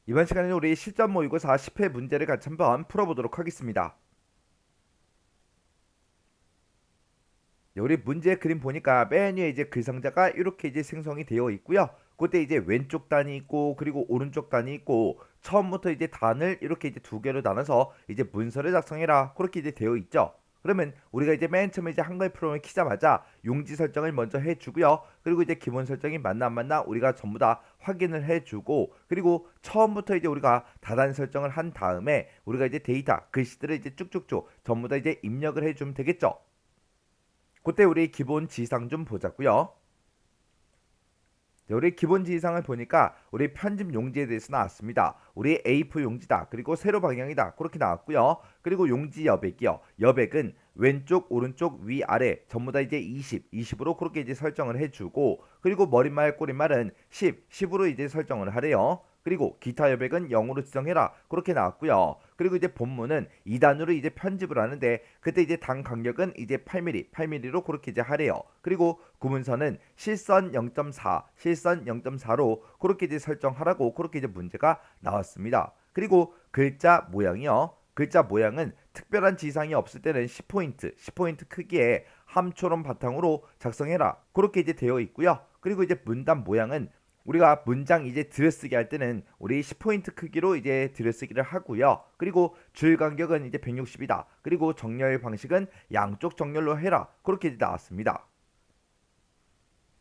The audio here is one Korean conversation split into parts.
이번 시간에는 우리 실전 모의고사 10회 문제를 같이 한번 풀어보도록 하겠습니다. 우리 문제 그림 보니까 맨 위에 이제 글상자가 이렇게 이제 생성이 되어 있고요. 그때 이제 왼쪽 단이 있고 그리고 오른쪽 단이 있고 처음부터 이제 단을 이렇게 이제 두 개로 나눠서 이제 문서를 작성해라 그렇게 이제 되어 있죠. 그러면 우리가 이제 맨 처음에 이제 한글 프로그램을 키자마자 용지 설정을 먼저 해주고요. 그리고 이제 기본 설정이 맞나 안 맞나 우리가 전부 다 확인을 해주고 그리고 처음부터 이제 우리가 다단 설정을 한 다음에 우리가 이제 데이터 글씨들을 이제 쭉쭉쭉 전부 다 이제 입력을 해주면 되겠죠. 그때 우리 기본 지상 좀 보자고요. 우리 기본 지상을 보니까 우리 편집 용지에 대해서 나왔습니다. 우리 A4 용지다. 그리고 세로 방향이다. 그렇게 나왔고요. 그리고 용지 여백이요. 여백은 왼쪽, 오른쪽, 위, 아래 전부 다 이제 20으로 그렇게 이제 설정을 해주고 그리고 머릿말, 꼬릿말은 10으로 이제 설정을 하래요. 그리고 기타 여백은 0으로 지정해라. 그렇게 나왔고요. 그리고 이제 본문은 2단으로 이제 편집을 하는데 그때 이제 단 간격은 이제 8mm로 그렇게 이제 하래요. 그리고 구문서는 실선 0.4, 실선 0.4로 그렇게 이제 설정하라고 그렇게 이제 문제가 나왔습니다. 그리고 글자 모양이요. 글자 모양은 특별한 지상이 없을 때는 10포인트 크기의 함초롬 바탕으로 작성해라. 그렇게 이제 되어 있고요. 그리고 이제 문단 모양은 우리가 문장 이제 들여쓰기 할 때는 우리 10포인트 크기로 이제 들여쓰기를 하고요. 그리고 줄 간격은 이제 160이다. 그리고 정렬 방식은 양쪽 정렬로 해라. 그렇게 이제 나왔습니다.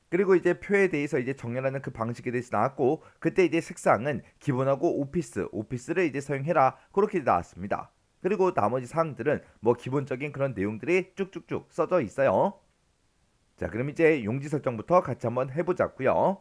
그리고 이제 표에 대해서 이제 정렬하는 그 방식에 대해서 나왔고 그때 이제 색상은 기본하고 오피스를 이제 사용해라. 그렇게 나왔습니다. 그리고 나머지 사항들은 뭐 기본적인 그런 내용들이 쭉쭉쭉 써져 있어요. 자, 그럼 이제 용지 설정부터 같이 한번 해보자고요.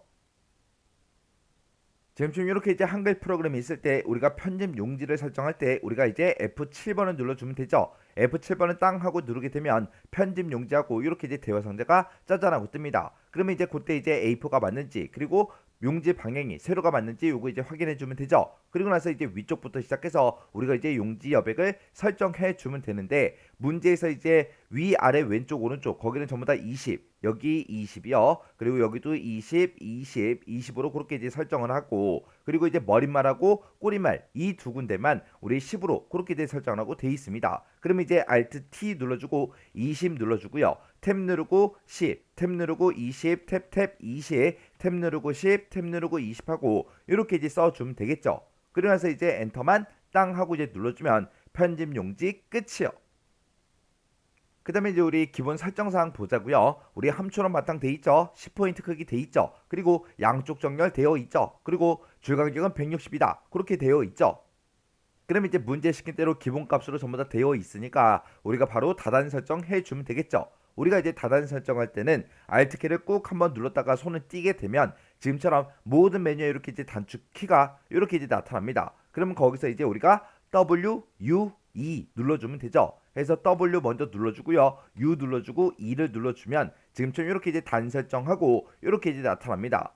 지금 이렇게 이제 한글 프로그램이 있을 때 우리가 편집 용지를 설정할 때 우리가 이제 F7번을 눌러주면 되죠. F7번을 땅 하고 누르게 되면 편집 용지하고 이렇게 이제 대화 상자가 짜잔하고 뜹니다. 그러면 이제 그때 이제 A4가 맞는지 그리고 용지 방향이 세로가 맞는지 요거 이제 확인해 주면 되죠. 그리고 나서 이제 위쪽부터 시작해서 우리가 이제 용지 여백을 설정해 주면 되는데 문제에서 이제 위 아래 왼쪽 오른쪽 거기는 전부 다 20 여기 20이요. 그리고 여기도 20으로 그렇게 이제 설정을 하고 그리고 이제 머릿말하고 꼬리말 이 두 군데만 우리 10으로 그렇게 이제 설정을 하고 돼 있습니다. 그러면 이제 Alt T 눌러주고 20 눌러주고요. 탭 누르고 10, 탭 누르고 20, 탭 20, 탭 누르고 10, 탭 누르고 20 하고 이렇게 이제 써주면 되겠죠. 그러면서 이제 엔터만 땅 하고 이제 눌러주면 편집 용지 끝이요. 그 다음에 이제 우리 기본 설정사항 보자고요. 우리 함초롬 바탕 돼 있죠. 10포인트 크기 돼 있죠. 그리고 양쪽 정렬 되어 있죠. 그리고 줄간격은 160이다. 그렇게 되어 있죠. 그러면 이제 문제 시킨 대로 기본값으로 전부 다 되어 있으니까 우리가 바로 다단 설정 해주면 되겠죠. 우리가 이제 다단 설정할 때는 Alt키를 꾹 한번 눌렀다가 손을 띄게 되면 지금처럼 모든 메뉴에 이렇게 이제 단축 키가 이렇게 이제 나타납니다. 그러면 거기서 이제 우리가 W, U, E 눌러주면 되죠. 그래서 W 먼저 눌러주고요. U 눌러주고 E를 눌러주면 지금처럼 이렇게 이제 단 설정하고 이렇게 이제 나타납니다.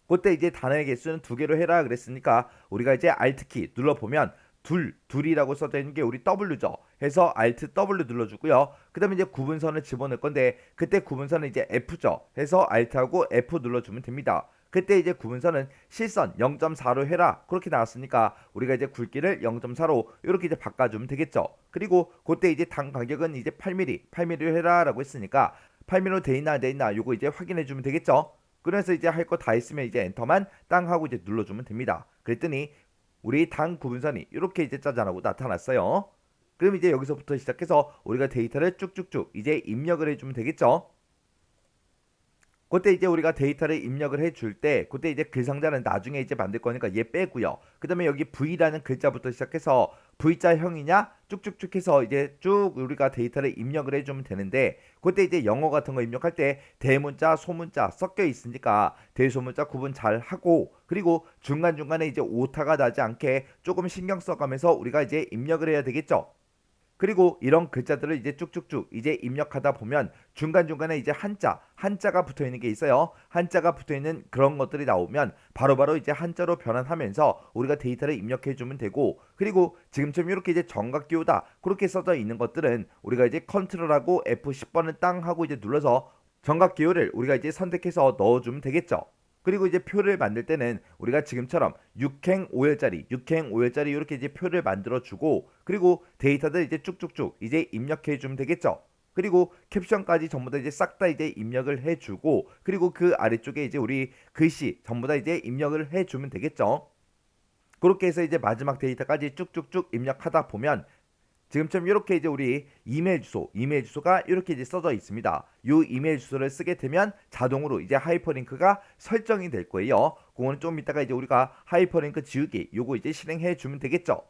그때 이제 단어의 개수는 두 개로 해라 그랬으니까 우리가 이제 Alt키 눌러보면 둘이라고 써져 있는 게 우리 W죠. 해서 Alt W 눌러주고요. 그 다음에 이제 구분선을 집어넣을 건데 그때 구분선은 이제 F죠. 해서 Alt하고 F 눌러주면 됩니다. 그때 이제 구분선은 실선 0.4로 해라 그렇게 나왔으니까 우리가 이제 굵기를 0.4로 이렇게 이제 바꿔주면 되겠죠. 그리고 그때 이제 단 간격은 이제 8mm로 해라 라고 했으니까 8mm로 돼있나 안 돼있나 요거 이제 확인해주면 되겠죠. 그래서 이제 할 거 다 했으면 이제 엔터만 땅 하고 이제 눌러주면 됩니다. 그랬더니 우리 단 구분선이 이렇게 이제 짜잔하고 나타났어요. 그럼 이제 여기서부터 시작해서 우리가 데이터를 쭉쭉쭉 이제 입력을 해주면 되겠죠. 그때 이제 우리가 데이터를 입력을 해줄 때 그때 이제 글 상자는 나중에 이제 만들 거니까 얘 빼고요. 그 다음에 여기 V라는 글자부터 시작해서 V자형이냐 쭉쭉쭉 해서 이제 쭉 우리가 데이터를 입력을 해주면 되는데 그때 이제 영어 같은 거 입력할 때 대문자 소문자 섞여 있으니까 대소문자 구분 잘 하고 그리고 중간중간에 이제 오타가 나지 않게 조금 신경 써가면서 우리가 이제 입력을 해야 되겠죠. 그리고 이런 글자들을 이제 쭉쭉쭉 이제 입력하다 보면 중간중간에 이제 한자가 붙어 있는 게 있어요. 한자가 붙어 있는 그런 것들이 나오면 바로바로 이제 한자로 변환하면서 우리가 데이터를 입력해 주면 되고 그리고 지금처럼 이렇게 이제 정각 기호다 그렇게 써져 있는 것들은 우리가 이제 컨트롤하고 F10번을 땅 하고 이제 눌러서 정각 기호를 우리가 이제 선택해서 넣어주면 되겠죠. 그리고 이제 표를 만들 때는 우리가 지금처럼 6행 5열짜리, 6행 5열짜리 이렇게 이제 표를 만들어 주고, 그리고 데이터들 이제 쭉쭉쭉 이제 입력해 주면 되겠죠. 그리고 캡션까지 전부 다 이제 싹 다 이제 입력을 해 주고, 그리고 그 아래쪽에 이제 우리 글씨 전부 다 이제 입력을 해 주면 되겠죠. 그렇게 해서 이제 마지막 데이터까지 쭉쭉쭉 입력하다 보면 지금처럼 이렇게 이제 우리 이메일 주소가 이렇게 이제 써져 있습니다. 이 이메일 주소를 쓰게 되면 자동으로 이제 하이퍼링크가 설정이 될 거예요. 그거는 좀 이따가 이제 우리가 하이퍼링크 지우기 요거 이제 실행해 주면 되겠죠.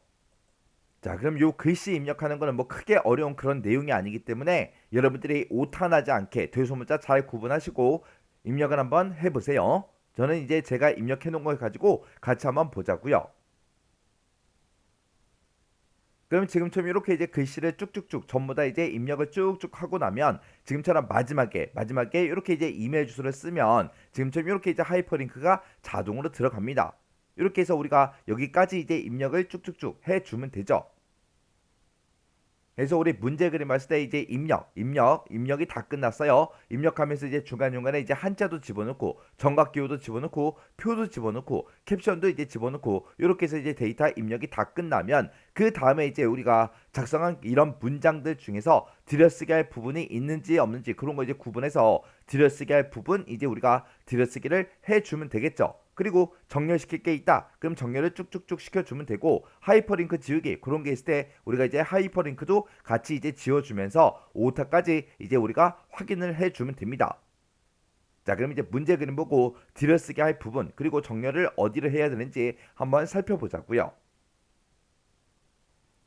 자, 그럼 요 글씨 입력하는 거는 뭐 크게 어려운 그런 내용이 아니기 때문에 여러분들이 오타나지 않게 대소문자 잘 구분하시고 입력을 한번 해보세요. 저는 이제 제가 입력해 놓은 걸 가지고 같이 한번 보자고요. 그럼 지금처럼 이렇게 이제 글씨를 쭉쭉쭉 전부 다 이제 입력을 쭉쭉 하고 나면 지금처럼 마지막에 이렇게 이제 이메일 주소를 쓰면 지금처럼 이렇게 이제 하이퍼링크가 자동으로 들어갑니다. 이렇게 해서 우리가 여기까지 이제 입력을 쭉쭉쭉 해주면 되죠. 그래서 우리 문제 그림 봤을 때 이제 입력이 다 끝났어요. 입력하면서 이제 중간중간에 이제 한자도 집어넣고 정각기호도 집어넣고 표도 집어넣고 캡션도 이제 집어넣고 이렇게 해서 이제 데이터 입력이 다 끝나면 그 다음에 이제 우리가 작성한 이런 문장들 중에서 들여쓰기 할 부분이 있는지 없는지 그런 거 이제 구분해서 들여쓰기 할 부분 이제 우리가 들여쓰기를 해주면 되겠죠. 그리고 정렬시킬 게 있다. 그럼 정렬을 쭉쭉쭉 시켜주면 되고 하이퍼링크 지우기 그런 게 있을 때 우리가 이제 하이퍼링크도 같이 이제 지워주면서 오타까지 이제 우리가 확인을 해주면 됩니다. 자, 그럼 이제 문제 그림 보고 들여쓰기 할 부분 그리고 정렬을 어디를 해야 되는지 한번 살펴보자고요.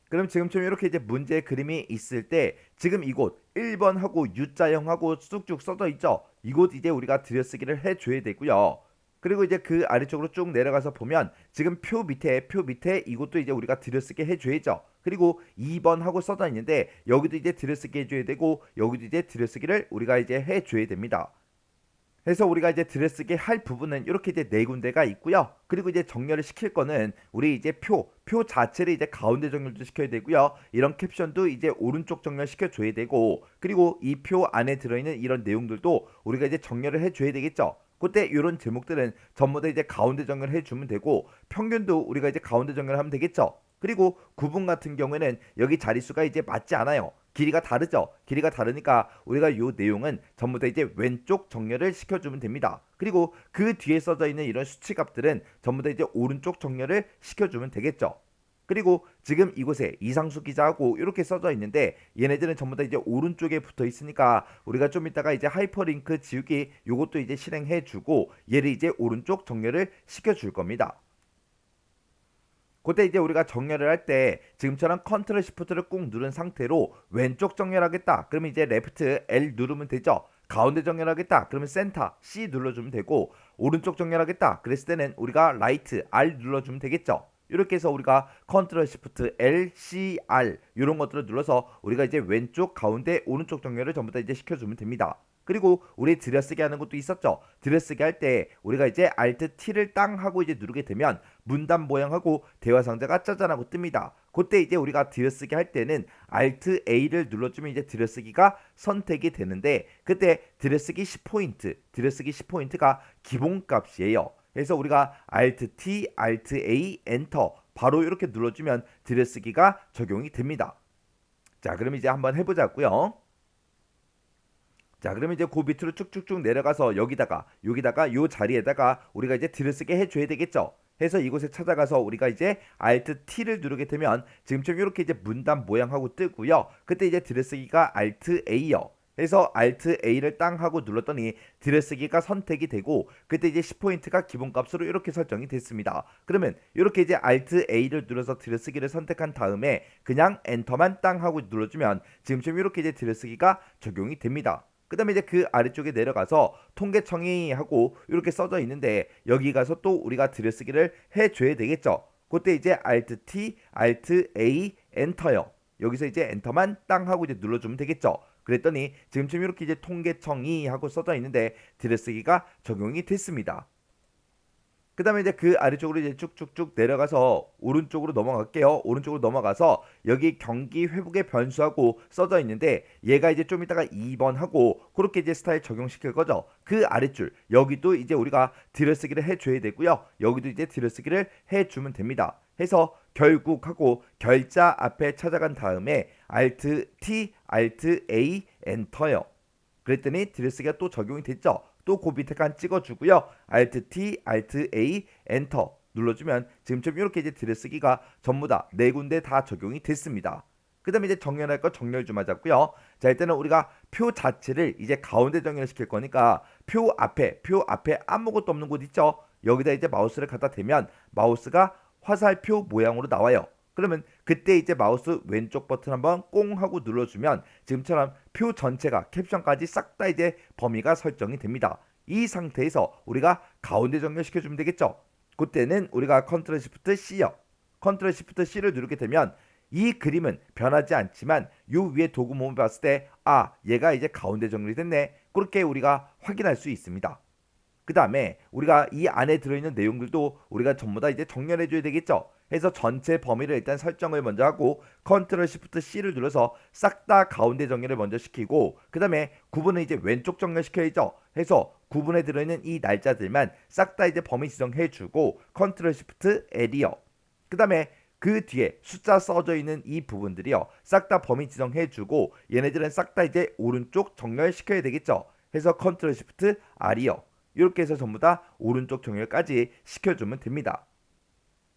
그럼 지금처럼 이렇게 이제 문제 그림이 있을 때 지금 이곳 1번하고 U자형하고 쑥쭉 써져 있죠. 이곳 이제 우리가 들여쓰기를 해줘야 되고요. 그리고 이제 그 아래쪽으로 쭉 내려가서 보면 지금 표 밑에 이것도 이제 우리가 들여쓰기 해줘야죠. 그리고 2번 하고 써져 있는데 여기도 이제 들여쓰기 해줘야 되고 여기도 이제 들여쓰기를 우리가 이제 해줘야 됩니다. 그래서 우리가 이제 들여쓰기 할 부분은 이렇게 이제 네 군데가 있고요. 그리고 이제 정렬을 시킬 거는 우리 이제 표 자체를 이제 가운데 정렬도 시켜야 되고요. 이런 캡션도 이제 오른쪽 정렬 시켜줘야 되고 그리고 이 표 안에 들어있는 이런 내용들도 우리가 이제 정렬을 해줘야 되겠죠. 그때 이런 제목들은 전부 다 이제 가운데 정렬 해주면 되고 평균도 우리가 이제 가운데 정렬하면 되겠죠. 그리고 구분 같은 경우에는 여기 자릿수가 이제 맞지 않아요. 길이가 다르죠. 길이가 다르니까 우리가 이 내용은 전부 다 이제 왼쪽 정렬을 시켜주면 됩니다. 그리고 그 뒤에 써져 있는 이런 수치값들은 전부 다 이제 오른쪽 정렬을 시켜주면 되겠죠. 그리고 지금 이곳에 이상수 기자하고 이렇게 써져 있는데 얘네들은 전부 다 이제 오른쪽에 붙어 있으니까 우리가 좀 이따가 이제 하이퍼링크 지우기 요것도 이제 실행해 주고 얘를 이제 오른쪽 정렬을 시켜 줄 겁니다. 그때 이제 우리가 정렬을 할 때 지금처럼 컨트롤 시프트를 꾹 누른 상태로 왼쪽 정렬하겠다. 그러면 이제 레프트 L 누르면 되죠. 가운데 정렬하겠다. 그러면 센터 C 눌러주면 되고 오른쪽 정렬하겠다. 그랬을 때는 우리가 라이트 R 눌러주면 되겠죠. 이렇게 해서 우리가 컨트롤 시프트 L, C, R 이런 것들을 눌러서 우리가 이제 왼쪽, 가운데, 오른쪽 정렬을 전부 다 이제 시켜주면 됩니다. 그리고 우리 들여쓰기 하는 것도 있었죠. 들여쓰기 할 때 우리가 이제 Alt T를 땅 하고 이제 누르게 되면 문단 모양하고 대화 상자가 짜잔하고 뜹니다. 그때 이제 우리가 들여쓰기 할 때는 Alt A를 눌러주면 이제 들여쓰기가 선택이 되는데 그때 들여쓰기 10포인트가 기본값이에요. 그래서 우리가 Alt T, Alt A, 엔터 바로 이렇게 눌러주면 들여쓰기가 적용이 됩니다. 자, 그럼 이제 한번 해보자고요. 자, 그러면 이제 그 밑으로 쭉쭉쭉 내려가서 여기다가 요 자리에다가 우리가 이제 들여쓰기 해줘야 되겠죠. 해서 이곳에 찾아가서 우리가 이제 Alt T를 누르게 되면 지금처럼 이렇게 이제 문단 모양하고 뜨고요. 그때 이제 들여쓰기가 Alt A요. 그래서 Alt A를 땅 하고 눌렀더니 들여쓰기가 선택이 되고 그때 이제 10포인트가 기본값으로 이렇게 설정이 됐습니다. 그러면 이렇게 이제 Alt A를 눌러서 들여쓰기를 선택한 다음에 그냥 엔터만 땅 하고 눌러주면 지금처럼 이렇게 이제 들여쓰기가 적용이 됩니다. 그 다음에 이제 그 아래쪽에 내려가서 통계청이 하고 이렇게 써져 있는데 여기 가서 또 우리가 들여쓰기를 해줘야 되겠죠. 그때 이제 Alt T, Alt A, 엔터요. 여기서 이제 엔터만 땅 하고 이제 눌러주면 되겠죠. 그랬더니 지금쯤 이렇게 이제 통계청이 하고 써져 있는데 들여쓰기가 적용이 됐습니다. 그 다음에 이제 그 아래쪽으로 이제 쭉쭉쭉 내려가서 오른쪽으로 넘어갈게요. 오른쪽으로 넘어가서 여기 경기 회복의 변수하고 써져 있는데 얘가 이제 좀 이따가 2번 하고 그렇게 이제 스타일 적용시킬 거죠. 그 아랫줄 여기도 이제 우리가 들여쓰기를 해줘야 되고요. 여기도 이제 들여쓰기를 해주면 됩니다. 해서 결국 하고 결자 앞에 찾아간 다음에 Alt T, Alt A, 엔터요. 그랬더니 들여쓰기가 또 적용이 됐죠. 또 그 밑에 칸 찍어주고요. Alt T, Alt A, 엔터 눌러주면 지금처럼 이렇게 이제 들여쓰기가 전부 다 네 군데 다 적용이 됐습니다. 그 다음에 이제 정렬할 거 정렬 좀 하자고요. 자, 일단은 우리가 표 자체를 이제 가운데 정렬 시킬 거니까 표 앞에 아무것도 없는 곳 있죠. 여기다 이제 마우스를 갖다 대면 마우스가 화살표 모양으로 나와요. 그러면 그때 이제 마우스 왼쪽 버튼 한번 꽁 하고 눌러주면 지금처럼 표 전체가 캡션까지 싹 다 이제 범위가 설정이 됩니다. 이 상태에서 우리가 가운데 정렬시켜주면 되겠죠. 그때는 우리가 컨트롤 시프트 C요. 컨트롤 시프트 C를 누르게 되면 이 그림은 변하지 않지만 요 위에 도구 모음을 봤을 때 얘가 이제 가운데 정렬이 됐네. 그렇게 우리가 확인할 수 있습니다. 그 다음에 우리가 이 안에 들어있는 내용들도 우리가 전부 다 이제 정렬해 줘야 되겠죠. 해서 전체 범위를 일단 설정을 먼저 하고 컨트롤 시프트 C를 눌러서 싹 다 가운데 정렬을 먼저 시키고 그 다음에 구분은 이제 왼쪽 정렬 시켜야죠. 해서 구분에 들어있는 이 날짜들만 싹 다 이제 범위 지정해 주고 컨트롤 시프트 L이요. 그 다음에 그 뒤에 숫자 써져 있는 이 부분들이요. 싹 다 범위 지정해 주고 얘네들은 싹 다 이제 오른쪽 정렬 시켜야 되겠죠. 해서 컨트롤 시프트 R이요. 이렇게 해서 전부 다 오른쪽 정렬까지 시켜주면 됩니다.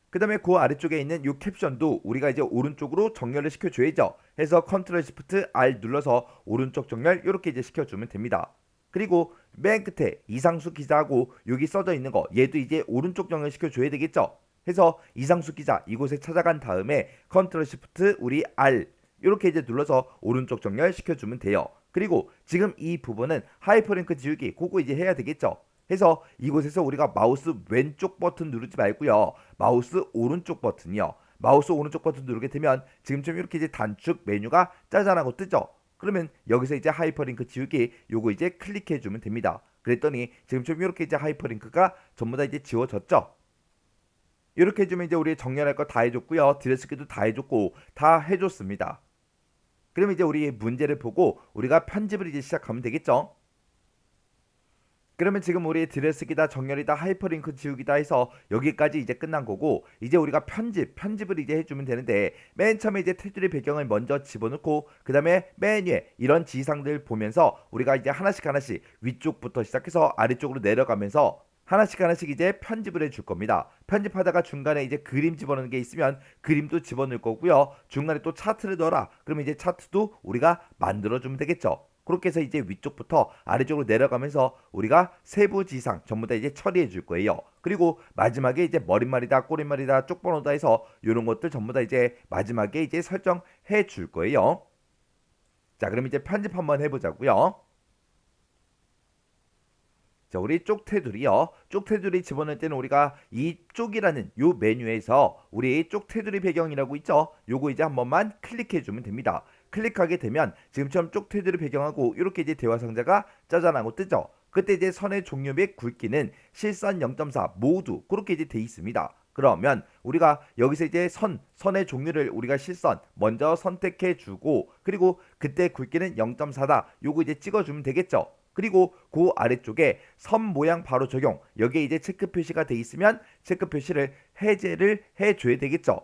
그 다음에 그 아래쪽에 있는 이 캡션도 우리가 이제 오른쪽으로 정렬을 시켜줘야죠. 해서 컨트롤 시프트 R 눌러서 오른쪽 정렬 이렇게 이제 시켜주면 됩니다. 그리고 맨 끝에 이상수 기자하고 여기 써져 있는 거 얘도 이제 오른쪽 정렬 시켜줘야 되겠죠. 해서 이상수 기자 이곳에 찾아간 다음에 컨트롤 시프트 우리 R 이렇게 이제 눌러서 오른쪽 정렬 시켜주면 돼요. 그리고 지금 이 부분은 하이퍼링크 지우기 그거 이제 해야 되겠죠. 해서 이곳에서 우리가 마우스 왼쪽 버튼 누르지 말고요. 마우스 오른쪽 버튼이요. 마우스 오른쪽 버튼 누르게 되면 지금처럼 이렇게 이제 단축 메뉴가 짜잔하고 뜨죠. 그러면 여기서 이제 하이퍼링크 지우기 요거 이제 클릭해 주면 됩니다. 그랬더니 지금처럼 이렇게 이제 하이퍼링크가 전부 다 이제 지워졌죠. 이렇게 해주면 이제 우리 정렬할 거 다 해줬고요. 들여쓰기도 다 해줬고 다 해줬습니다. 그럼 이제 우리 문제를 보고 우리가 편집을 이제 시작하면 되겠죠. 그러면 지금 우리 들여쓰기다 정렬이다 하이퍼링크 지우기다 해서 여기까지 이제 끝난 거고 이제 우리가 편집을 이제 해주면 되는데 맨 처음에 이제 테두리 배경을 먼저 집어넣고 그 다음에 맨 위에 이런 지상들 보면서 우리가 이제 하나씩 위쪽부터 시작해서 아래쪽으로 내려가면서 하나씩 이제 편집을 해줄 겁니다. 편집하다가 중간에 이제 그림 집어넣는 게 있으면 그림도 집어넣을 거고요. 중간에 또 차트를 넣어라. 그러면 이제 차트도 우리가 만들어주면 되겠죠. 그렇게 해서 이제 위쪽부터 아래쪽으로 내려가면서 우리가 세부 지상 전부 다 이제 처리해 줄 거예요. 그리고 마지막에 이제 머릿말이다 꼬릿말이다 쪽번호다 해서 이런 것들 전부 다 이제 마지막에 이제 설정해 줄 거예요. 자, 그럼 이제 편집 한번 해보자고요. 자, 우리 쪽 테두리요. 쪽 테두리 집어넣을 때는 우리가 이 쪽이라는 요 메뉴에서 우리 쪽 테두리 배경이라고 있죠. 요거 이제 한 번만 클릭해 주면 됩니다. 클릭하게 되면 지금처럼 쪽 테두리 배경하고 이렇게 이제 대화 상자가 짜잔하고 뜨죠. 그때 이제 선의 종류 및 굵기는 실선 0.4 모두 그렇게 이제 돼 있습니다. 그러면 우리가 여기서 이제 선의 종류를 우리가 실선 먼저 선택해 주고 그리고 그때 굵기는 0.4다. 요거 이제 찍어 주면 되겠죠. 그리고 그 아래쪽에 선 모양 바로 적용 여기에 이제 체크 표시가 돼 있으면 체크 표시를 해제를 해줘야 되겠죠.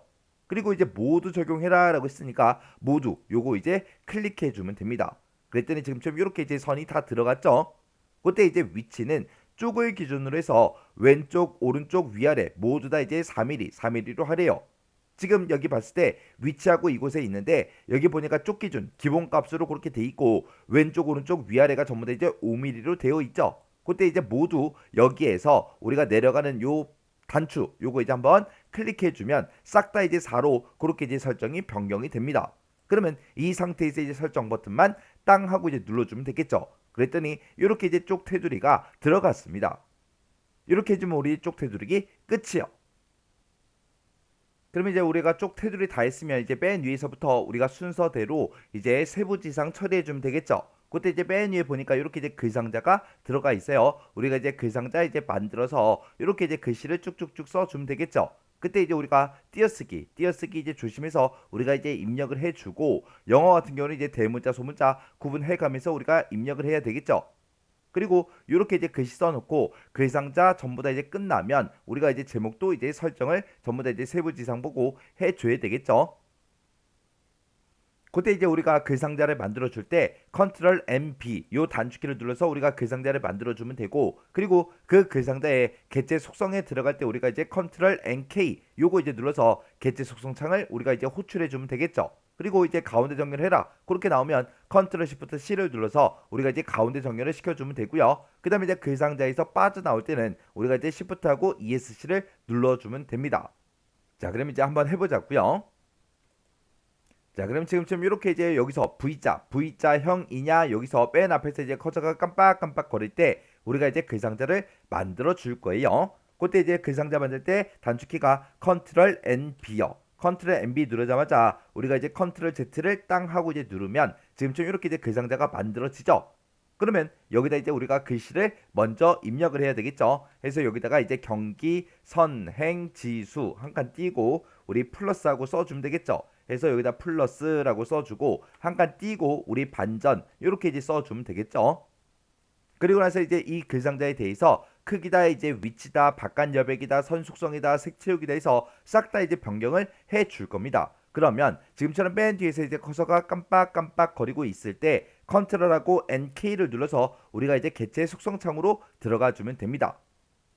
그리고 이제 모두 적용해라 라고 했으니까 모두 요거 이제 클릭해 주면 됩니다. 그랬더니 지금처럼 이렇게 이제 선이 다 들어갔죠. 그때 이제 위치는 쪽을 기준으로 해서 왼쪽 오른쪽 위아래 모두 다 이제 4mm로 하래요. 지금 여기 봤을 때 위치하고 이곳에 있는데 여기 보니까 쪽 기준 기본값으로 그렇게 돼 있고 왼쪽 오른쪽 위아래가 전부 다 이제 5mm로 되어 있죠. 그때 이제 모두 여기에서 우리가 내려가는 요 단추 요거 이제 한번 클릭해 주면 싹 다 이제 4로 그렇게 이제 설정이 변경이 됩니다. 그러면 이 상태에서 이제 설정 버튼만 땅 하고 이제 눌러주면 되겠죠. 그랬더니 이렇게 이제 쪽 테두리가 들어갔습니다. 이렇게 해주면 우리 쪽 테두리기 끝이요. 그러면 이제 우리가 쪽 테두리 다 했으면 이제 맨 위에서부터 우리가 순서대로 이제 세부지상 처리해 주면 되겠죠. 그때 이제 맨 위에 보니까 이렇게 이제 글상자가 들어가 있어요. 우리가 이제 글상자 이제 만들어서 이렇게 이제 글씨를 쭉쭉쭉 써주면 되겠죠. 그때 이제 우리가 띄어쓰기 이제 조심해서 우리가 이제 입력을 해주고, 영어 같은 경우는 이제 대문자 소문자 구분해가면서 우리가 입력을 해야 되겠죠. 그리고 이렇게 이제 글씨 써놓고 글상자 전부 다 이제 끝나면 우리가 이제 제목도 이제 설정을 전부 다 이제 세부지상 보고 해줘야 되겠죠. 그때 이제 우리가 글상자를 만들어 줄 때 컨트롤 MB 요 단축키를 눌러서 우리가 글상자를 만들어 주면 되고, 그리고 그 글상자의 객체 속성에 들어갈 때 우리가 이제 컨트롤 NK 요거 이제 눌러서 객체 속성 창을 우리가 이제 호출해 주면 되겠죠. 그리고 이제 가운데 정렬해라 그렇게 나오면 컨트롤 시프트 C를 눌러서 우리가 이제 가운데 정렬을 시켜주면 되고요. 그 다음에 이제 글상자에서 빠져나올 때는 우리가 이제 시프트하고 ESC를 눌러주면 됩니다. 자, 그럼 이제 한번 해보자고요. 자, 그럼 지금쯤 이렇게 이제 여기서 V자형이냐 여기서 맨 앞에서 이제 커서가 깜빡깜빡 거릴 때 우리가 이제 글상자를 만들어 줄 거예요. 그때 이제 글상자 만들 때 단축키가 컨트롤 NB요. 컨트롤 NB 누르자마자 우리가 이제 컨트롤 Z를 땅 하고 이제 누르면 지금쯤 이렇게 이제 글상자가 만들어지죠. 그러면 여기다 이제 우리가 글씨를 먼저 입력을 해야 되겠죠. 그래서 여기다가 이제 경기 선행 지수 한 칸 띄고 우리 플러스하고 써주면 되겠죠. 그래서 여기다 플러스라고 써주고 한 칸 띄고 우리 반전 이렇게 이제 써주면 되겠죠. 그리고 나서 이제 이 글상자에 대해서 크기다, 이제 위치다, 바깥 여백이다, 선 속성이다, 색 채우기다 해서 싹 다 이제 변경을 해 줄 겁니다. 그러면 지금처럼 맨 뒤에서 이제 커서가 깜빡깜빡 거리고 있을 때 컨트롤하고 NK를 눌러서 우리가 이제 객체 속성 창으로 들어가 주면 됩니다.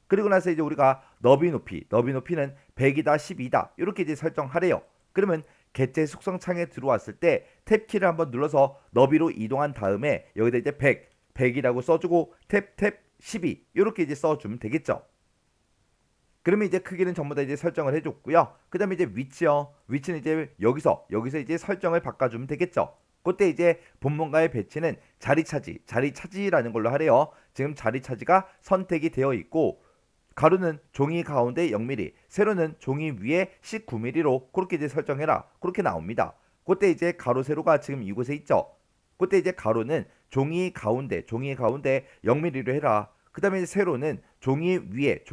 그리고 나서 이제 우리가 너비 높이는 100이다 12다 이렇게 이제 설정하래요. 그러면 객체 속성 창에 들어왔을 때 탭키를 한번 눌러서 너비로 이동한 다음에 여기다 이제 100이라고 써주고 탭 12 이렇게 이제 써주면 되겠죠. 그러면 이제 크기는 전부 다 이제 설정을 해줬고요. 그 다음에 이제 위치는 이제 여기서 이제 설정을 바꿔주면 되겠죠. 그때 이제 본문과의 배치는 자리 차지라는 걸로 하래요. 지금 자리 차지가 선택이 되어 있고, 가로는 종이 가운데 0mm, 세로는 종이 위에 19mm로 그렇게 이제 설정해라 그렇게 나옵니다. 그때 이제 가로 세로가 지금 이곳에 있죠. 그때 이제 가로는 종이 가운데 0mm로 해라. 그 다음에 세로는 종이 위에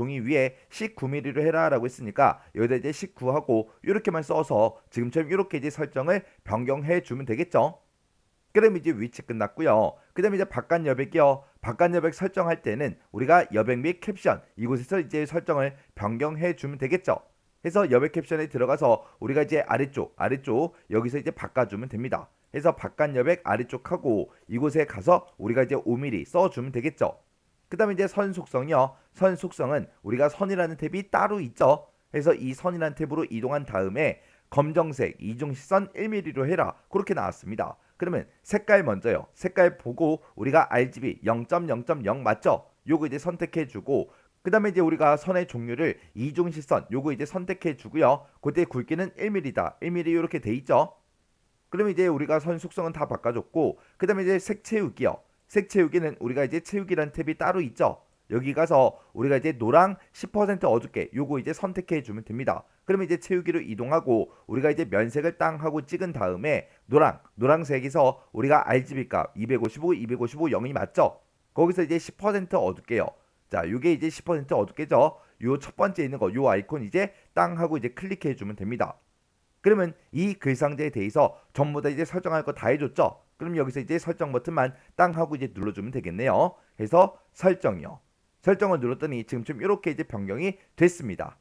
19mm로 해라 라고 했으니까 여기다 이제 19하고 이렇게만 써서 지금처럼 이렇게 이제 설정을 변경해 주면 되겠죠. 그럼 이제 위치 끝났고요. 그 다음에 이제 바깥 여백이요. 바깥 여백 설정할 때는 우리가 여백 및 캡션 이곳에서 이제 설정을 변경해 주면 되겠죠. 해서 여백 캡션에 들어가서 우리가 이제 아래쪽 여기서 이제 바꿔주면 됩니다. 해서 바깥 여백 아래쪽하고 이곳에 가서 우리가 이제 5mm 써주면 되겠죠. 그 다음에 이제 선 속성이요. 선 속성은 우리가 선이라는 탭이 따로 있죠. 그래서 이 선이라는 탭으로 이동한 다음에 검정색 이중시선 1mm로 해라 그렇게 나왔습니다. 그러면 색깔 먼저요. 색깔 보고 우리가 RGB 0.0.0 맞죠? 요거 이제 선택해 주고, 그 다음에 이제 우리가 선의 종류를 이중시선 요거 이제 선택해 주고요. 그때 굵기는 1mm다 1mm 이렇게 돼 있죠. 그러면 이제 우리가 선 속성은 다 바꿔줬고, 그 다음에 이제 색 채우기요. 색 채우기는 우리가 이제 채우기란 탭이 따로 있죠. 여기 가서 우리가 이제 노랑 10% 어둡게 요거 이제 선택해 주면 됩니다. 그러면 이제 채우기로 이동하고 우리가 이제 면색을 땅 하고 찍은 다음에 노랑색에서 우리가 RGB 값 255 0이 맞죠? 거기서 이제 10% 어둡게요. 자, 요게 이제 10% 어둡게죠. 요 첫 번째 있는 거 요 아이콘 이제 땅 하고 이제 클릭해 주면 됩니다. 그러면 이 글상자에 대해서 전부 다 이제 설정할 거 다 해줬죠. 그럼 여기서 이제 설정 버튼만 땅 하고 이제 눌러주면 되겠네요. 그래서 설정이요. 설정을 눌렀더니 지금쯤 이렇게 이제 변경이 됐습니다.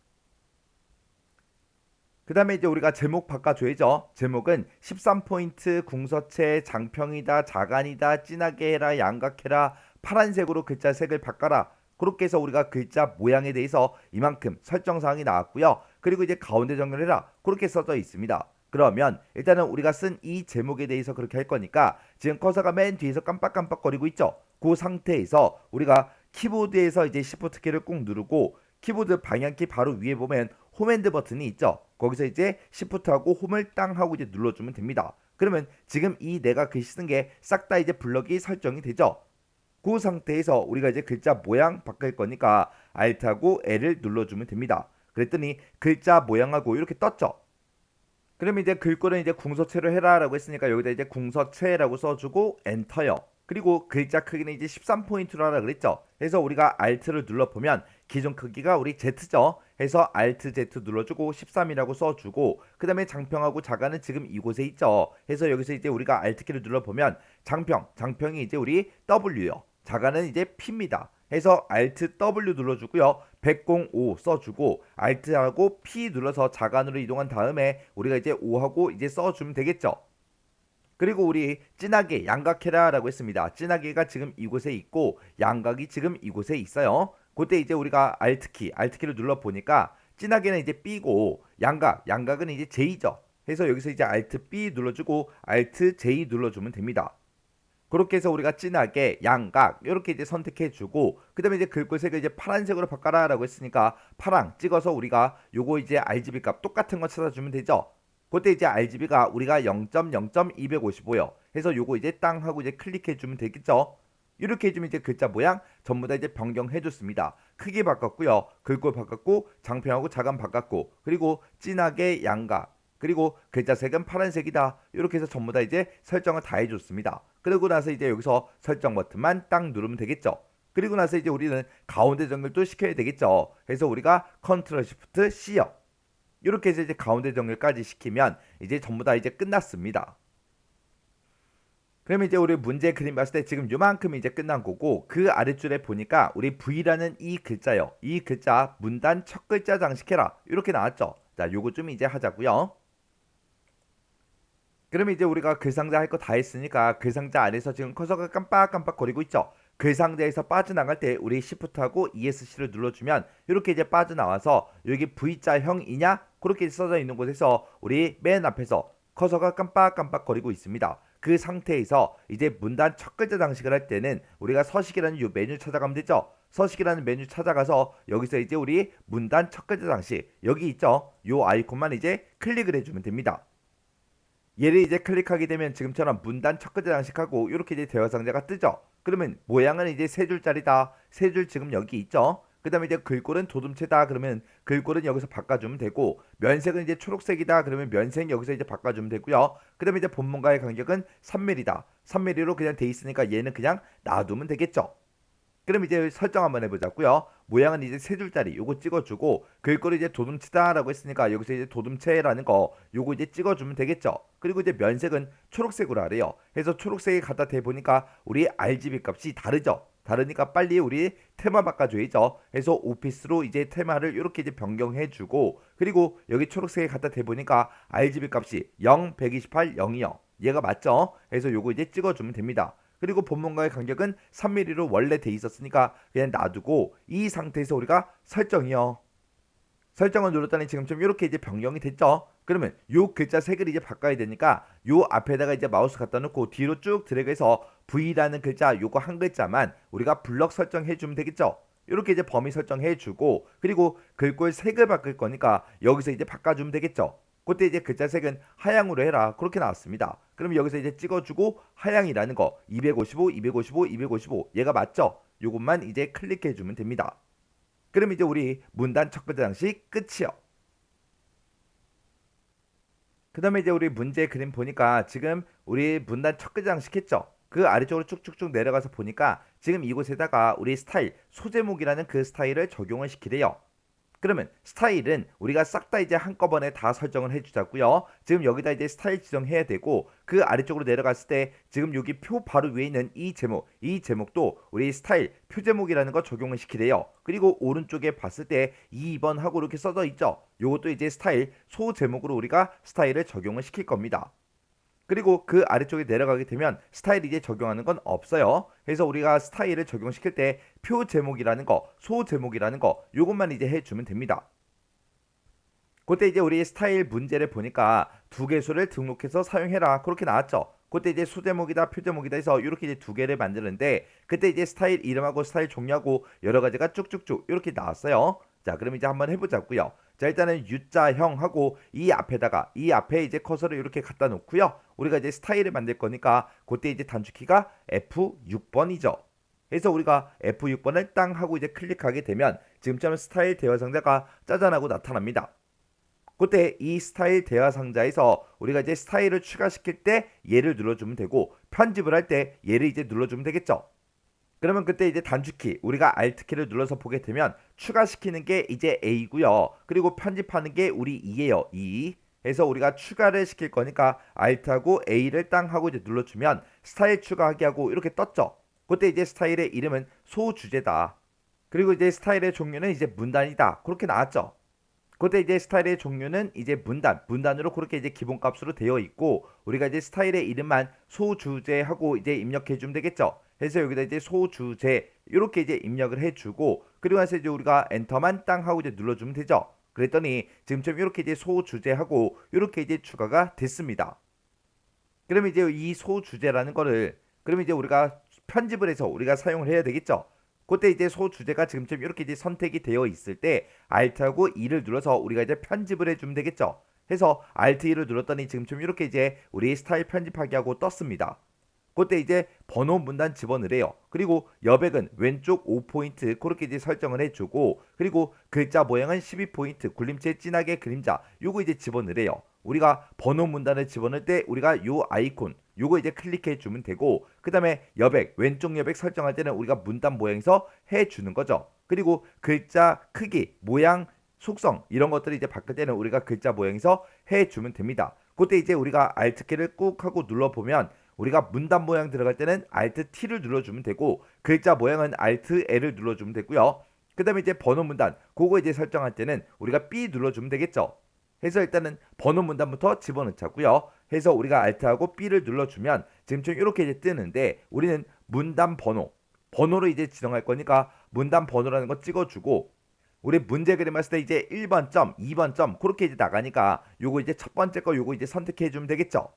그 다음에 이제 우리가 제목 바꿔줘야죠. 제목은 13포인트 궁서체 장평이다 자간이다 진하게 해라 양각해라 파란색으로 글자 색을 바꿔라 그렇게 해서 우리가 글자 모양에 대해서 이만큼 설정사항이 나왔고요. 그리고 이제 가운데 정렬해라 그렇게 써져 있습니다. 그러면 일단은 우리가 쓴 이 제목에 대해서 그렇게 할 거니까 지금 커서가 맨 뒤에서 깜빡깜빡거리고 있죠. 그 상태에서 우리가 키보드에서 이제 Shift 키를 꾹 누르고 키보드 방향키 바로 위에 보면 홈핸드 버튼이 있죠. 거기서 이제 Shift하고 홈을 땅 하고 이제 눌러주면 됩니다. 그러면 지금 이 내가 글씨 쓴 게 싹 다 이제 블럭이 설정이 되죠. 그 상태에서 우리가 이제 글자 모양 바꿀 거니까 Alt하고 L을 눌러주면 됩니다. 그랬더니 글자 모양하고 이렇게 떴죠. 그러면 이제 글꼴은 이제 궁서체로 해라라고 했으니까 여기다 이제 궁서체라고 써주고 엔터요. 그리고 글자 크기는 이제 13포인트로 하라 그랬죠. 그래서 우리가 Alt를 눌러보면 기존 크기가 우리 Z죠. 해서 Alt Z 눌러주고 13이라고 써주고 그 다음에 장평하고 자가는 지금 이곳에 있죠. 해서 여기서 이제 우리가 Alt키를 눌러보면 장평이 이제 우리 W요. 자가는 이제 P입니다. 해서 Alt W 눌러주고요. 105 써주고 Alt하고 P 눌러서 자간으로 이동한 다음에 우리가 이제 5하고 이제 써주면 되겠죠. 그리고 우리 진하게 양각해라라고 했습니다. 진하게가 지금 이곳에 있고 양각이 지금 이곳에 있어요. 그때 이제 우리가 Alt키를 눌러 보니까 진하게는 이제 B고 양각은 이제 J죠. 해서 여기서 이제 Alt B 눌러주고 Alt J 눌러주면 됩니다. 그렇게 해서 우리가 진하게 양각 이렇게 이제 선택해주고 그 다음에 이제 글꼴색을 이제 파란색으로 바꿔라라고 했으니까 파랑 찍어서 우리가 요거 이제 RGB 값 똑같은 거 찾아주면 되죠. 그때 이제 RGB가 우리가 0.0.255요. 해서 요거 이제 땅 하고 이제 클릭해주면 되겠죠. 이렇게 해주면 이제 글자 모양 전부 다 이제 변경해줬습니다. 크기 바꿨고요. 글꼴 바꿨고 장평하고 자간 바꿨고 그리고 진하게 양각 그리고 글자 색은 파란색이다. 이렇게 해서 전부 다 이제 설정을 다 해줬습니다. 그리고 나서 이제 여기서 설정 버튼만 딱 누르면 되겠죠. 그리고 나서 이제 우리는 가운데 정렬도 시켜야 되겠죠. 그래서 우리가 컨트롤 시프트 C요. 이렇게 해서 이제 가운데 정렬까지 시키면 이제 전부 다 이제 끝났습니다. 그러면 이제 우리 문제 그림 봤을 때 지금 요만큼 이제 끝난 거고 그 아랫줄에 보니까 우리 V라는 이 글자요. 이 글자 문단 첫 글자 장식해라. 이렇게 나왔죠. 자, 요거 좀 이제 하자고요. 그러면 이제 우리가 글상자 할 거 다 했으니까 글상자 안에서 지금 커서가 깜빡깜빡 거리고 있죠. 글상자에서 빠져나갈 때 우리 Shift하고 ESC를 눌러주면 이렇게 이제 빠져나와서 여기 V자형이냐 그렇게 써져 있는 곳에서 우리 맨 앞에서 커서가 깜빡깜빡 거리고 있습니다. 그 상태에서 이제 문단 첫 글자 장식을 할 때는 우리가 서식이라는 이 메뉴 찾아가면 되죠. 서식이라는 메뉴 찾아가서 여기서 이제 우리 문단 첫 글자 장식 여기 있죠. 요 아이콘만 이제 클릭을 해주면 됩니다. 얘를 이제 클릭하게 되면 지금처럼 문단 첫 글자 장식하고 이렇게 이제 대화 상자가 뜨죠. 그러면 모양은 이제 세 줄짜리다. 세 줄 지금 여기 있죠. 그 다음에 이제 글꼴은 도둠체다. 그러면 글꼴은 여기서 바꿔주면 되고 면색은 이제 초록색이다. 그러면 면색 여기서 이제 바꿔주면 되고요. 그 다음에 이제 본문과의 간격은 3mm다. 3mm로 그냥 돼 있으니까 얘는 그냥 놔두면 되겠죠. 그럼 이제 설정 한번 해보자고요. 모양은 이제 세 줄짜리 요거 찍어주고 글꼴이 이제 도둠치다라고 했으니까 여기서 이제 도둠체라는 거 요거 이제 찍어주면 되겠죠. 그리고 이제 면색은 초록색으로 하래요. 해서 초록색에 갖다 대보니까 우리 RGB 값이 다르죠. 다르니까 빨리 우리 테마 바꿔줘야죠. 해서 오피스로 이제 테마를 이렇게 이제 변경해주고 그리고 여기 초록색에 갖다 대보니까 RGB 값이 0, 128, 0이요. 얘가 맞죠? 해서 요거 이제 찍어주면 됩니다. 그리고 본문과의 간격은 3mm로 원래 돼 있었으니까 그냥 놔두고 이 상태에서 우리가 설정이요. 설정을 눌렀더니 지금쯤 이렇게 이제 변경이 됐죠. 그러면 요 글자 색을 이제 바꿔야 되니까 요 앞에다가 이제 마우스 갖다 놓고 뒤로 쭉 드래그해서 V라는 글자 요거 한 글자만 우리가 블럭 설정해 주면 되겠죠. 이렇게 이제 범위 설정해 주고 그리고 글꼴 색을 바꿀 거니까 여기서 이제 바꿔주면 되겠죠. 그때 이제 글자 색은 하향으로 해라. 그렇게 나왔습니다. 그럼 여기서 이제 찍어주고 하향이라는 거 255, 255, 255 얘가 맞죠? 요것만 이제 클릭해주면 됩니다. 그럼 이제 우리 문단 첫 글자 장식 끝이요. 그 다음에 이제 우리 문제 그림 보니까 지금 우리 문단 첫 글자 장식 했죠? 그 아래쪽으로 쭉쭉쭉 내려가서 보니까 지금 이곳에다가 우리 스타일, 소제목이라는 그 스타일을 적용을 시키래요. 그러면 스타일은 우리가 싹 다 이제 한꺼번에 다 설정을 해주자고요. 지금 여기다 이제 스타일 지정해야 되고 그 아래쪽으로 내려갔을 때 지금 여기 표 바로 위에 있는 이 제목도 우리 스타일 표 제목이라는 거 적용을 시키래요. 그리고 오른쪽에 봤을 때 2번 하고 이렇게 써져 있죠. 요것도 이제 스타일 소 제목으로 우리가 스타일을 적용을 시킬 겁니다. 그리고 그 아래쪽에 내려가게 되면 스타일 이제 적용하는 건 없어요. 그래서 우리가 스타일을 적용시킬 때 표 제목이라는 거, 소 제목이라는 거 요것만 이제 해주면 됩니다. 그때 이제 우리 스타일 문제를 보니까 두 개수를 등록해서 사용해라 그렇게 나왔죠. 그때 이제 소제목이다 표제목이다 해서 이렇게 이제 두 개를 만드는데 그때 이제 스타일 이름하고 스타일 종류하고 여러 가지가 쭉쭉쭉 이렇게 나왔어요. 자, 그럼 이제 한번 해보자고요. 자, 일단은 U자형 하고 이 앞에 이제 커서를 이렇게 갖다 놓고요. 우리가 이제 스타일을 만들 거니까 그때 이제 단축키가 F6번이죠. 그래서 우리가 F6번을 땅 하고 이제 클릭하게 되면 지금처럼 스타일 대화 상자가 짜잔하고 나타납니다. 그때 이 스타일 대화 상자에서 우리가 이제 스타일을 추가시킬 때 얘를 눌러주면 되고 편집을 할 때 얘를 이제 눌러주면 되겠죠. 그러면 그때 이제 단축키 우리가 Alt키를 눌러서 보게 되면 추가시키는 게 이제 A고요. 그리고 편집하는 게 우리 2예요. 2. 해서 우리가 추가를 시킬 거니까 Alt하고 A를 땅 하고 이제 눌러주면 스타일 추가하기 하고 이렇게 떴죠. 그때 이제 스타일의 이름은 소주제다. 그리고 이제 스타일의 종류는 이제 문단이다. 그렇게 나왔죠. 그때 이제 스타일의 종류는 이제 문단으로 그렇게 이제 기본값으로 되어 있고 우리가 이제 스타일의 이름만 소주제하고 이제 입력해 주면 되겠죠. 그래서 여기다 이제 소주제 이렇게 이제 입력을 해주고 그리고 나서 이제 우리가 엔터만 땅 하고 이제 눌러주면 되죠. 그랬더니 지금처럼 이렇게 이제 소주제하고 이렇게 이제 추가가 됐습니다. 그러면 이제 이 소주제라는 거를 그러면 이제 우리가 편집을 해서 우리가 사용을 해야 되겠죠. 그때 이제 소주제가 지금처럼 이렇게 이제 선택이 되어 있을 때 Alt하고 E를 눌러서 우리가 이제 편집을 해주면 되겠죠. 해서 Alt E를 눌렀더니 지금처럼 이렇게 이제 우리 스타일 편집하기 하고 떴습니다. 그때 이제 번호 문단 집어넣으래요. 그리고 여백은 왼쪽 5포인트 그렇게 이제 설정을 해주고 그리고 글자 모양은 12포인트 굴림체 진하게 그림자 요거 이제 집어넣으래요. 우리가 번호 문단을 집어넣을 때 우리가 요 아이콘 요거 이제 클릭해 주면 되고 그 다음에 여백 왼쪽 여백 설정할 때는 우리가 문단 모양에서 해주는 거죠. 그리고 글자 크기 모양 속성 이런 것들을 이제 바꿀 때는 우리가 글자 모양에서 해주면 됩니다. 그때 이제 우리가 Alt키를 꾹 하고 눌러보면 우리가 문단 모양 들어갈 때는 Alt T를 눌러주면 되고 글자 모양은 Alt L을 눌러주면 되고요. 그 다음에 이제 번호 문단 그거 이제 설정할 때는 우리가 B 눌러주면 되겠죠. 해서 일단은 번호 문단부터 집어넣자고요. 해서 우리가 Alt하고 B를 눌러주면 지금처럼 이렇게 이제 뜨는데 우리는 문단 번호로 이제 지정할 거니까 문단 번호라는 거 찍어주고 우리 문제 그림 했을 때 이제 1번 점, 2번 점 그렇게 이제 나가니까 요거 이제 첫 번째 거 요거 이제 선택해 주면 되겠죠.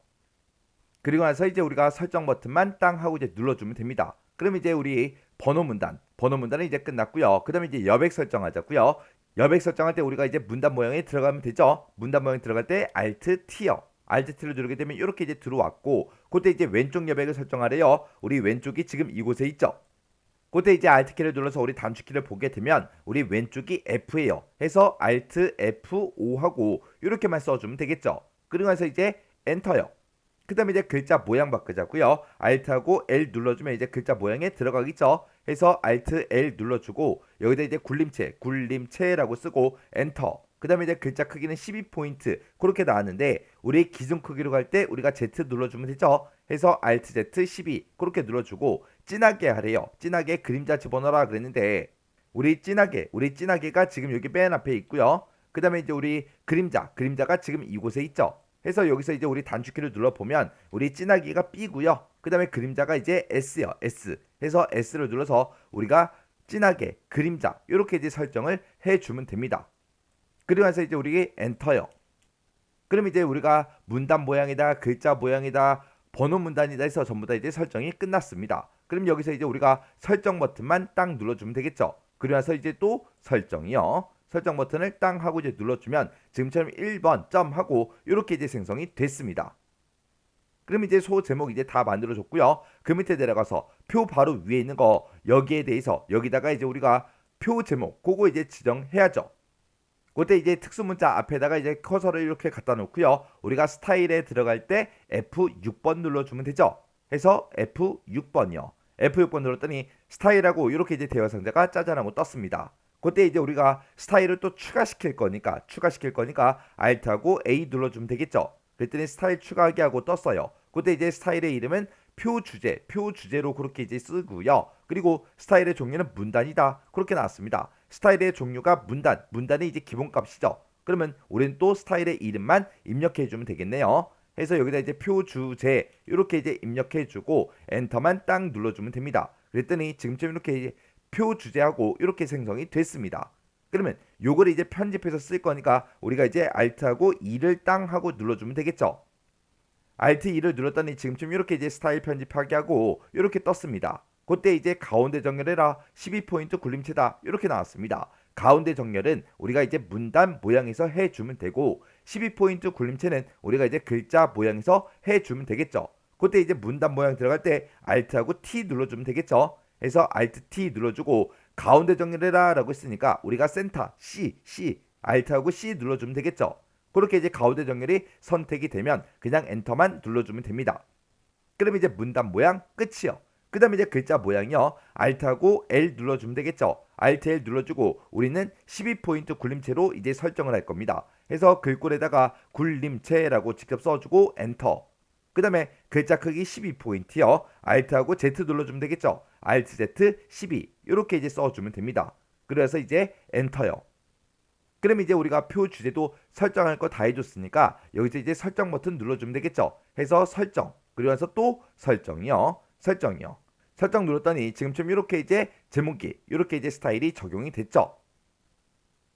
그리고 나서 이제 우리가 설정 버튼만 땅 하고 이제 눌러주면 됩니다. 그럼 이제 우리 번호 문단은 이제 끝났고요. 그 다음에 이제 여백 설정하자고요. 여백 설정할 때 우리가 이제 문단 모양에 들어가면 되죠. 문단 모양 들어갈 때 Alt T요. Alt T를 누르게 되면 이렇게 이제 들어왔고 그때 이제 왼쪽 여백을 설정하래요. 우리 왼쪽이 지금 이곳에 있죠. 그때 이제 Alt키를 눌러서 우리 단축키를 보게 되면 우리 왼쪽이 F예요. 해서 Alt F5 하고 이렇게만 써주면 되겠죠. 그리고 나서 이제 엔터요. 그 다음에 이제 글자 모양 바꾸자고요. Alt하고 L 눌러주면 이제 글자 모양에 들어가겠죠. 해서 Alt L 눌러주고 여기다 이제 굴림체라고 쓰고 엔터. 그 다음에 이제 글자 크기는 12포인트 그렇게 나왔는데 우리 기준 크기로 갈 때 우리가 Z 눌러주면 되죠. 해서 Alt Z 12 그렇게 눌러주고 진하게 하래요. 진하게 그림자 집어넣어라 그랬는데 우리 진하게가 지금 여기 맨 앞에 있고요. 그 다음에 이제 우리 그림자가 지금 이곳에 있죠. 해서 여기서 이제 우리 단축키를 눌러보면 우리 진하기가 B고요. 그 다음에 그림자가 이제 S요. S. 해서 S를 눌러서 우리가 진하게 그림자 이렇게 이제 설정을 해주면 됩니다. 그리고 나서 이제 우리 엔터요. 그럼 이제 우리가 문단 모양이다, 글자 모양이다, 번호 문단이다 해서 전부 다 이제 설정이 끝났습니다. 그럼 여기서 이제 우리가 설정 버튼만 딱 눌러주면 되겠죠. 그리고 나서 이제 또 설정이요. 설정 버튼을 땅 하고 이제 눌러주면 지금처럼 1번 점 하고 이렇게 이제 생성이 됐습니다. 그럼 이제 소 제목 이제 다 만들어줬고요. 그 밑에 내려가서 표 바로 위에 있는 거 여기에 대해서 여기다가 이제 우리가 표 제목 그거 이제 지정해야죠. 그때 이제 특수문자 앞에다가 이제 커서를 이렇게 갖다 놓고요. 우리가 스타일에 들어갈 때 F6번 눌러주면 되죠. 해서 F6번이요. F6번 눌렀더니 스타일하고 이렇게 이제 대화 상자가 짜잔하고 떴습니다. 그때 이제 우리가 스타일을 또 추가시킬 거니까 Alt하고 A 눌러주면 되겠죠. 그랬더니 스타일 추가하기 하고 떴어요. 그때 이제 스타일의 이름은 표주제로 그렇게 이제 쓰고요. 그리고 스타일의 종류는 문단이다. 그렇게 나왔습니다. 스타일의 종류가 문단이 이제 기본값이죠. 그러면 우리는 또 스타일의 이름만 입력해 주면 되겠네요. 해서 여기다 이제 표주제 이렇게 이제 입력해 주고 엔터만 딱 눌러주면 됩니다. 그랬더니 지금쯤 이렇게 표주제하고 이렇게 생성이 됐습니다. 그러면 요거를 이제 편집해서 쓸 거니까 우리가 이제 Alt하고 E를 땅 하고 눌러주면 되겠죠. Alt E를 눌렀더니 지금쯤 이렇게 이제 스타일 편집하기 하고 이렇게 떴습니다. 그때 이제 가운데 정렬해라 12포인트 굴림체다 이렇게 나왔습니다. 가운데 정렬은 우리가 이제 문단 모양에서 해주면 되고 12포인트 굴림체는 우리가 이제 글자 모양에서 해주면 되겠죠. 그때 이제 문단 모양 들어갈 때 Alt하고 T 눌러주면 되겠죠. 해서 Alt T 눌러주고 가운데 정렬해라 라고 했으니까 우리가 센터 C Alt하고 C 눌러주면 되겠죠. 그렇게 이제 가운데 정렬이 선택이 되면 그냥 엔터만 눌러주면 됩니다. 그럼 이제 문단 모양 끝이요. 그 다음에 이제 글자 모양이요. Alt하고 L 눌러주면 되겠죠. Alt L 눌러주고 우리는 12포인트 굴림체로 이제 설정을 할 겁니다. 해서 글꼴에다가 굴림체라고 직접 써주고 엔터. 그 다음에 글자 크기 12포인트요. Alt하고 Z 눌러주면 되겠죠. Alt Z 12 이렇게 이제 써주면 됩니다. 그래서 이제 엔터요. 그럼 이제 우리가 표 주제도 설정할 거 다 해줬으니까 여기서 이제 설정 버튼 눌러주면 되겠죠. 해서 설정 그리고 나서 또 설정이요. 설정이요. 설정 눌렀더니 지금처럼 이렇게 이제 제목이 이렇게 이제 스타일이 적용이 됐죠.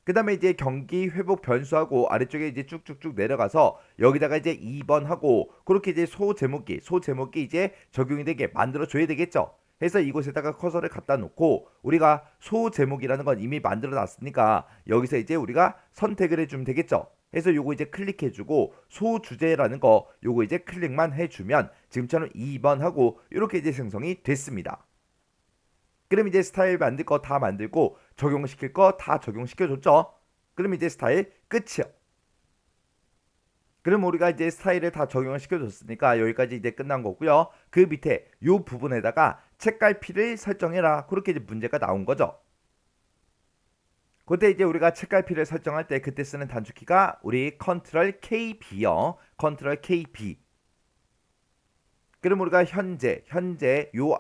그 다음에 이제 경기 회복 변수하고 아래쪽에 이제 쭉쭉쭉 내려가서 여기다가 이제 2번 하고 그렇게 이제 소 제목이 이제 적용이 되게 만들어 줘야 되겠죠. 해서 이곳에다가 커서를 갖다 놓고 우리가 소 제목이라는 건 이미 만들어 놨으니까 여기서 이제 우리가 선택을 해주면 되겠죠. 해서 요거 이제 클릭해주고 소 주제라는 거 요거 이제 클릭만 해주면 지금처럼 2번 하고 이렇게 이제 생성이 됐습니다. 그럼 이제 스타일 만들 거 다 만들고 적용시킬 거 다 적용시켜줬죠. 그럼 이제 스타일 끝이요. 그럼 우리가 이제 스타일을 다 적용을 시켜줬으니까 여기까지 이제 끝난 거고요. 그 밑에 요 부분에다가 책갈피를 설정해라. 그렇게 이제 문제가 나온 거죠. 그때 이제 우리가 책갈피를 설정할 때 그때 쓰는 단축키가 우리 Ctrl KB요. Ctrl KB. 그럼 우리가 현재 요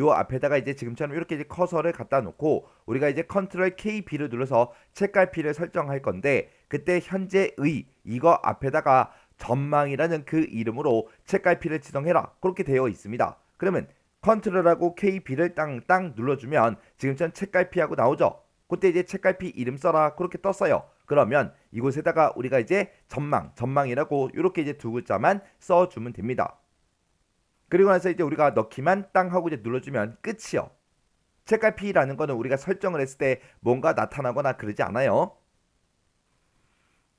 앞에다가 이제 지금처럼 이렇게 이제 커서를 갖다 놓고 우리가 이제 Ctrl KB를 눌러서 책갈피를 설정할 건데 그때 현재의 이거 앞에다가 전망이라는 그 이름으로 책갈피를 지정해라 그렇게 되어 있습니다. 그러면 Ctrl하고 KB를 땅땅 눌러주면 지금처럼 책갈피하고 나오죠. 그때 이제 책갈피 이름 써라 그렇게 떴어요. 그러면 이곳에다가 우리가 이제 전망이라고 이렇게 이제 두 글자만 써주면 됩니다. 그리고 나서 이제 우리가 넣기만 땅 하고 이제 눌러주면 끝이요. 책갈피라는 거는 우리가 설정을 했을 때 뭔가 나타나거나 그러지 않아요.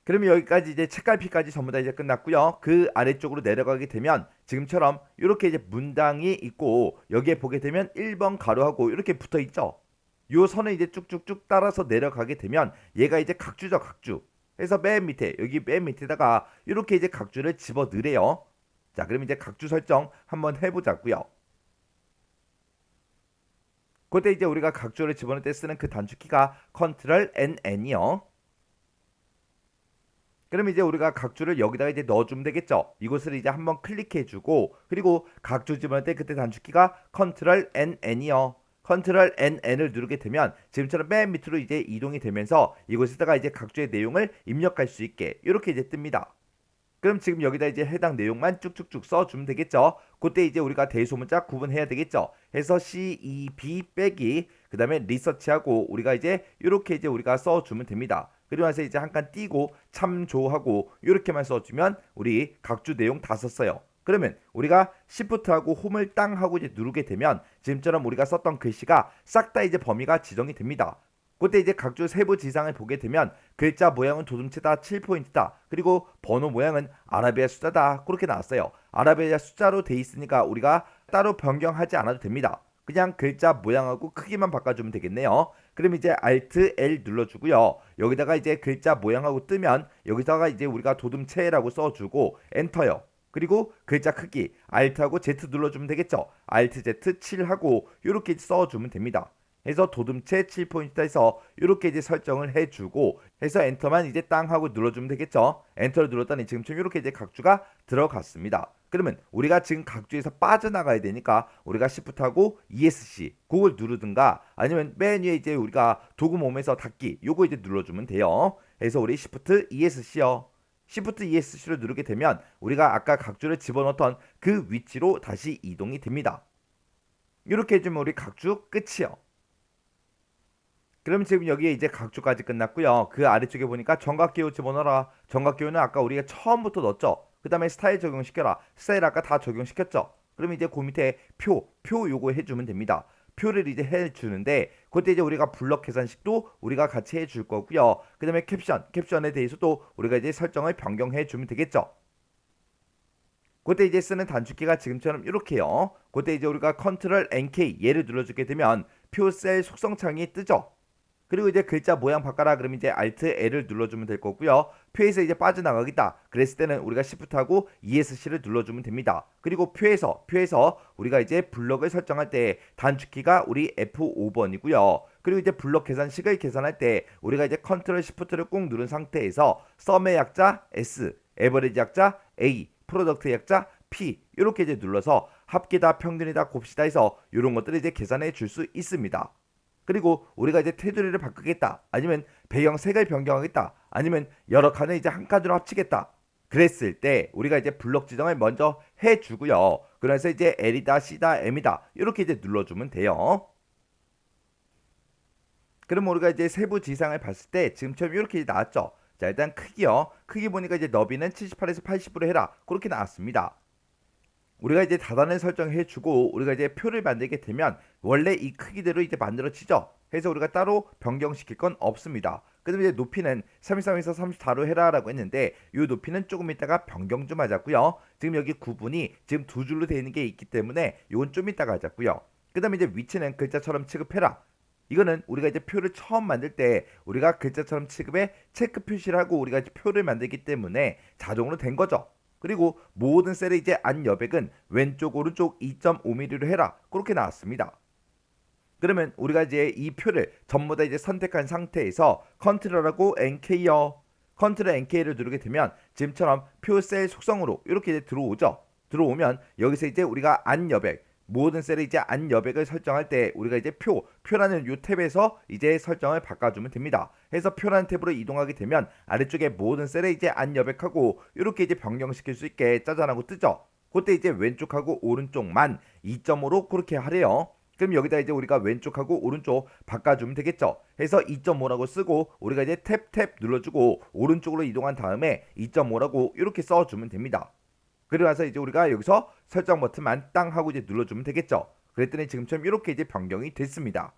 그러면 여기까지 이제 책갈피까지 전부 다 이제 끝났고요. 그 아래쪽으로 내려가게 되면 지금처럼 이렇게 이제 문장이 있고 여기에 보게 되면 1번 가로하고 이렇게 붙어 있죠. 요 선을 이제 쭉쭉쭉 따라서 내려가게 되면 얘가 이제 각주죠, 각주. 그래서 맨 밑에 여기 맨 밑에다가 이렇게 이제 각주를 집어 넣으래요. 자, 그럼 이제 각주 설정 한번 해보자고요. 그때 이제 우리가 각주를 집어넣을 때 쓰는 그 단축키가 Ctrl NN이요. 그럼 이제 우리가 각주를 여기다가 이제 넣어주면 되겠죠. 이곳을 이제 한번 클릭해주고 그리고 각주 집어넣을 때 그때 단축키가 Ctrl NN이요. Ctrl NN을 누르게 되면 지금처럼 맨 밑으로 이제 이동이 되면서 이곳에다가 이제 각주의 내용을 입력할 수 있게 이렇게 이제 뜹니다. 그럼 지금 여기다 이제 해당 내용만 쭉쭉쭉 써주면 되겠죠. 그때 이제 우리가 대소문자 구분해야 되겠죠. 해서 CEB 빼기 그 다음에 리서치하고 우리가 이제 이렇게 이제 우리가 써주면 됩니다. 그리고 나서 이제 한 칸 띄고 참조하고 이렇게만 써주면 우리 각주 내용 다 썼어요. 그러면 우리가 Shift하고 홈을 땅 하고 이제 누르게 되면 지금처럼 우리가 썼던 글씨가 싹 다 이제 범위가 지정이 됩니다. 그때 이제 각주 세부 지상을 보게 되면 글자 모양은 도둠체다 7포인트다. 그리고 번호 모양은 아라비아 숫자다. 그렇게 나왔어요. 아라비아 숫자로 돼 있으니까 우리가 따로 변경하지 않아도 됩니다. 그냥 글자 모양하고 크기만 바꿔주면 되겠네요. 그럼 이제 Alt L 눌러주고요. 여기다가 이제 글자 모양하고 뜨면 여기다가 이제 우리가 도둠체라고 써주고 엔터요. 그리고 글자 크기 Alt하고 Z 눌러주면 되겠죠. Alt Z 7하고 이렇게 써주면 됩니다. 해서 도둠체 7포인트다 해서 이렇게 이제 설정을 해주고 해서 엔터만 이제 땅 하고 눌러주면 되겠죠. 엔터를 눌렀더니 지금처럼 이렇게 이제 각주가 들어갔습니다. 그러면 우리가 지금 각주에서 빠져나가야 되니까 우리가 Shift하고 ESC 그걸 누르든가 아니면 맨 위에 이제 우리가 도구 몸에서 닫기 요거 이제 눌러주면 돼요. 해서 우리 Shift ESC요. Shift ESC를 누르게 되면 우리가 아까 각주를 집어넣던 그 위치로 다시 이동이 됩니다. 이렇게 해주면 우리 각주 끝이요. 그럼 지금 여기에 이제 각주까지 끝났고요. 그 아래쪽에 보니까 정각기호 집어넣어라. 정각기호는 아까 우리가 처음부터 넣었죠. 그 다음에 스타일 적용시켜라. 스타일 아까 다 적용시켰죠. 그럼 이제 그 밑에 표 요거 해주면 됩니다. 표를 이제 해주는데 그때 이제 우리가 블럭 계산식도 우리가 같이 해줄 거고요. 그 다음에 캡션에 대해서도 우리가 이제 설정을 변경해 주면 되겠죠. 그때 이제 쓰는 단축키가 지금처럼 이렇게요. 그때 이제 우리가 Ctrl NK 얘를 눌러주게 되면 표 셀 속성창이 뜨죠. 그리고 이제 글자 모양 바꿔라 그러면 이제 Alt L을 눌러주면 될 거고요. 표에서 이제 빠져나가겠다 그랬을 때는 우리가 Shift하고 ESC를 눌러주면 됩니다. 그리고 표에서 우리가 이제 블럭을 설정할 때 단축키가 우리 F5번이고요. 그리고 이제 블럭 계산식을 계산할 때 우리가 이제 컨트롤 시프트를 꾹 누른 상태에서 썸의 약자 S, 에버리지 약자 A, 프로덕트 약자 P 이렇게 이제 눌러서 합계다, 평균이다, 곱시다 해서 이런 것들을 이제 계산해 줄 수 있습니다. 그리고 우리가 이제 테두리를 바꾸겠다, 아니면 배경색을 변경하겠다, 아니면 여러 칸을 이제 한 칸으로 합치겠다 그랬을 때 우리가 이제 블럭 지정을 먼저 해주고요. 그래서 이제 L이다, C다, M이다 이렇게 이제 눌러주면 돼요. 그럼 우리가 이제 세부 지상을 봤을 때 지금처럼 이렇게 나왔죠. 자, 일단 크기요. 크기 보니까 이제 너비는 78에서 80으로 해라 그렇게 나왔습니다. 우리가 이제 다단을 설정해주고 우리가 이제 표를 만들게 되면 원래 이 크기대로 이제 만들어지죠. 해서 우리가 따로 변경시킬 건 없습니다. 그다음에 이제 높이는 33에서 34로 해라라고 했는데 이 높이는 조금 이따가 변경 좀 하자고요. 지금 여기 구분이 지금 두 줄로 되어 있는 게 있기 때문에 이건 좀 이따가 하자고요. 그다음에 이제 위치는 글자처럼 취급해라. 이거는 우리가 이제 표를 처음 만들 때 우리가 글자처럼 취급해 체크 표시를 하고 우리가 이제 표를 만들기 때문에 자동으로 된 거죠. 그리고 모든 셀의 이제 안 여백은 왼쪽 오른쪽 2.5mm로 해라 그렇게 나왔습니다. 그러면 우리가 이제 이 표를 전부 다 이제 선택한 상태에서 컨트롤하고 NK요. 컨트롤 NK를 누르게 되면 지금처럼 표 셀 속성으로 이렇게 이제 들어오죠. 들어오면 여기서 이제 우리가 안 여백 모든 셀의 이제 안 여백을 설정할 때 우리가 이제 표라는 요 탭에서 이제 설정을 바꿔주면 됩니다. 해서 표라는 탭으로 이동하게 되면 아래쪽에 모든 셀의 이제 안 여백하고 이렇게 이제 변경시킬 수 있게 짜잔하고 뜨죠. 그때 이제 왼쪽하고 오른쪽만 2.5로 그렇게 하래요. 그럼 여기다 이제 우리가 왼쪽하고 오른쪽 바꿔주면 되겠죠. 해서 2.5라고 쓰고 우리가 이제 탭 눌러주고 오른쪽으로 이동한 다음에 2.5라고 이렇게 써주면 됩니다. 그리고 나서 이제 우리가 여기서 설정 버튼만 땅 하고 이제 눌러주면 되겠죠. 그랬더니 지금처럼 이렇게 이제 변경이 됐습니다.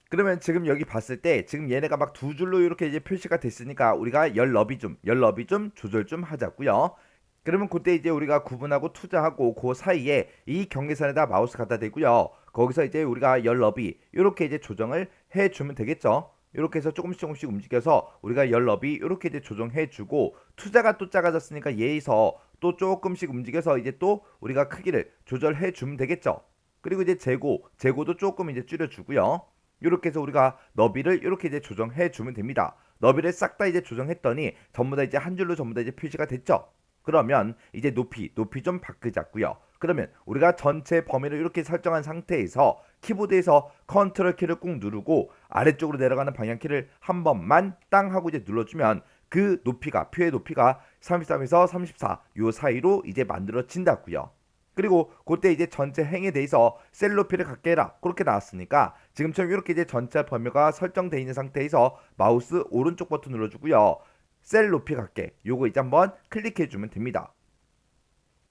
그러면 지금 여기 봤을 때 지금 얘네가 막 두 줄로 이렇게 이제 표시가 됐으니까 우리가 열 너비 좀 조절 좀 하자고요. 그러면 그때 이제 우리가 구분하고 투자하고 그 사이에 이 경계선에다 마우스 갖다 대고요. 거기서 이제 우리가 열 너비 이렇게 이제 조정을 해주면 되겠죠. 이렇게 해서 조금씩 움직여서 우리가 열 너비 이렇게 이제 조정해주고 투자가 또 작아졌으니까 얘에서 또 조금씩 움직여서 이제 또 우리가 크기를 조절해주면 되겠죠. 그리고 이제 재고도 조금 이제 줄여주고요. 이렇게 해서 우리가 너비를 이렇게 이제 조정해주면 됩니다. 너비를 싹 다 이제 조정했더니 전부 다 이제 한 줄로 전부 다 이제 표시가 됐죠. 그러면 이제 높이 좀 바꾸자고요. 그러면 우리가 전체 범위를 이렇게 설정한 상태에서 키보드에서 컨트롤 키를 꾹 누르고 아래쪽으로 내려가는 방향키를 한 번만 땅 하고 이제 눌러주면 그 높이가 표의 높이가 33에서 34 요 사이로 이제 만들어진다고요. 그리고 그때 이제 전체 행에 대해서 셀 높이를 갖게 해라 그렇게 나왔으니까 지금처럼 이렇게 이제 전체 범위가 설정되어 있는 상태에서 마우스 오른쪽 버튼 눌러주고요. 셀 높이 갖게 요거 이제 한번 클릭해 주면 됩니다.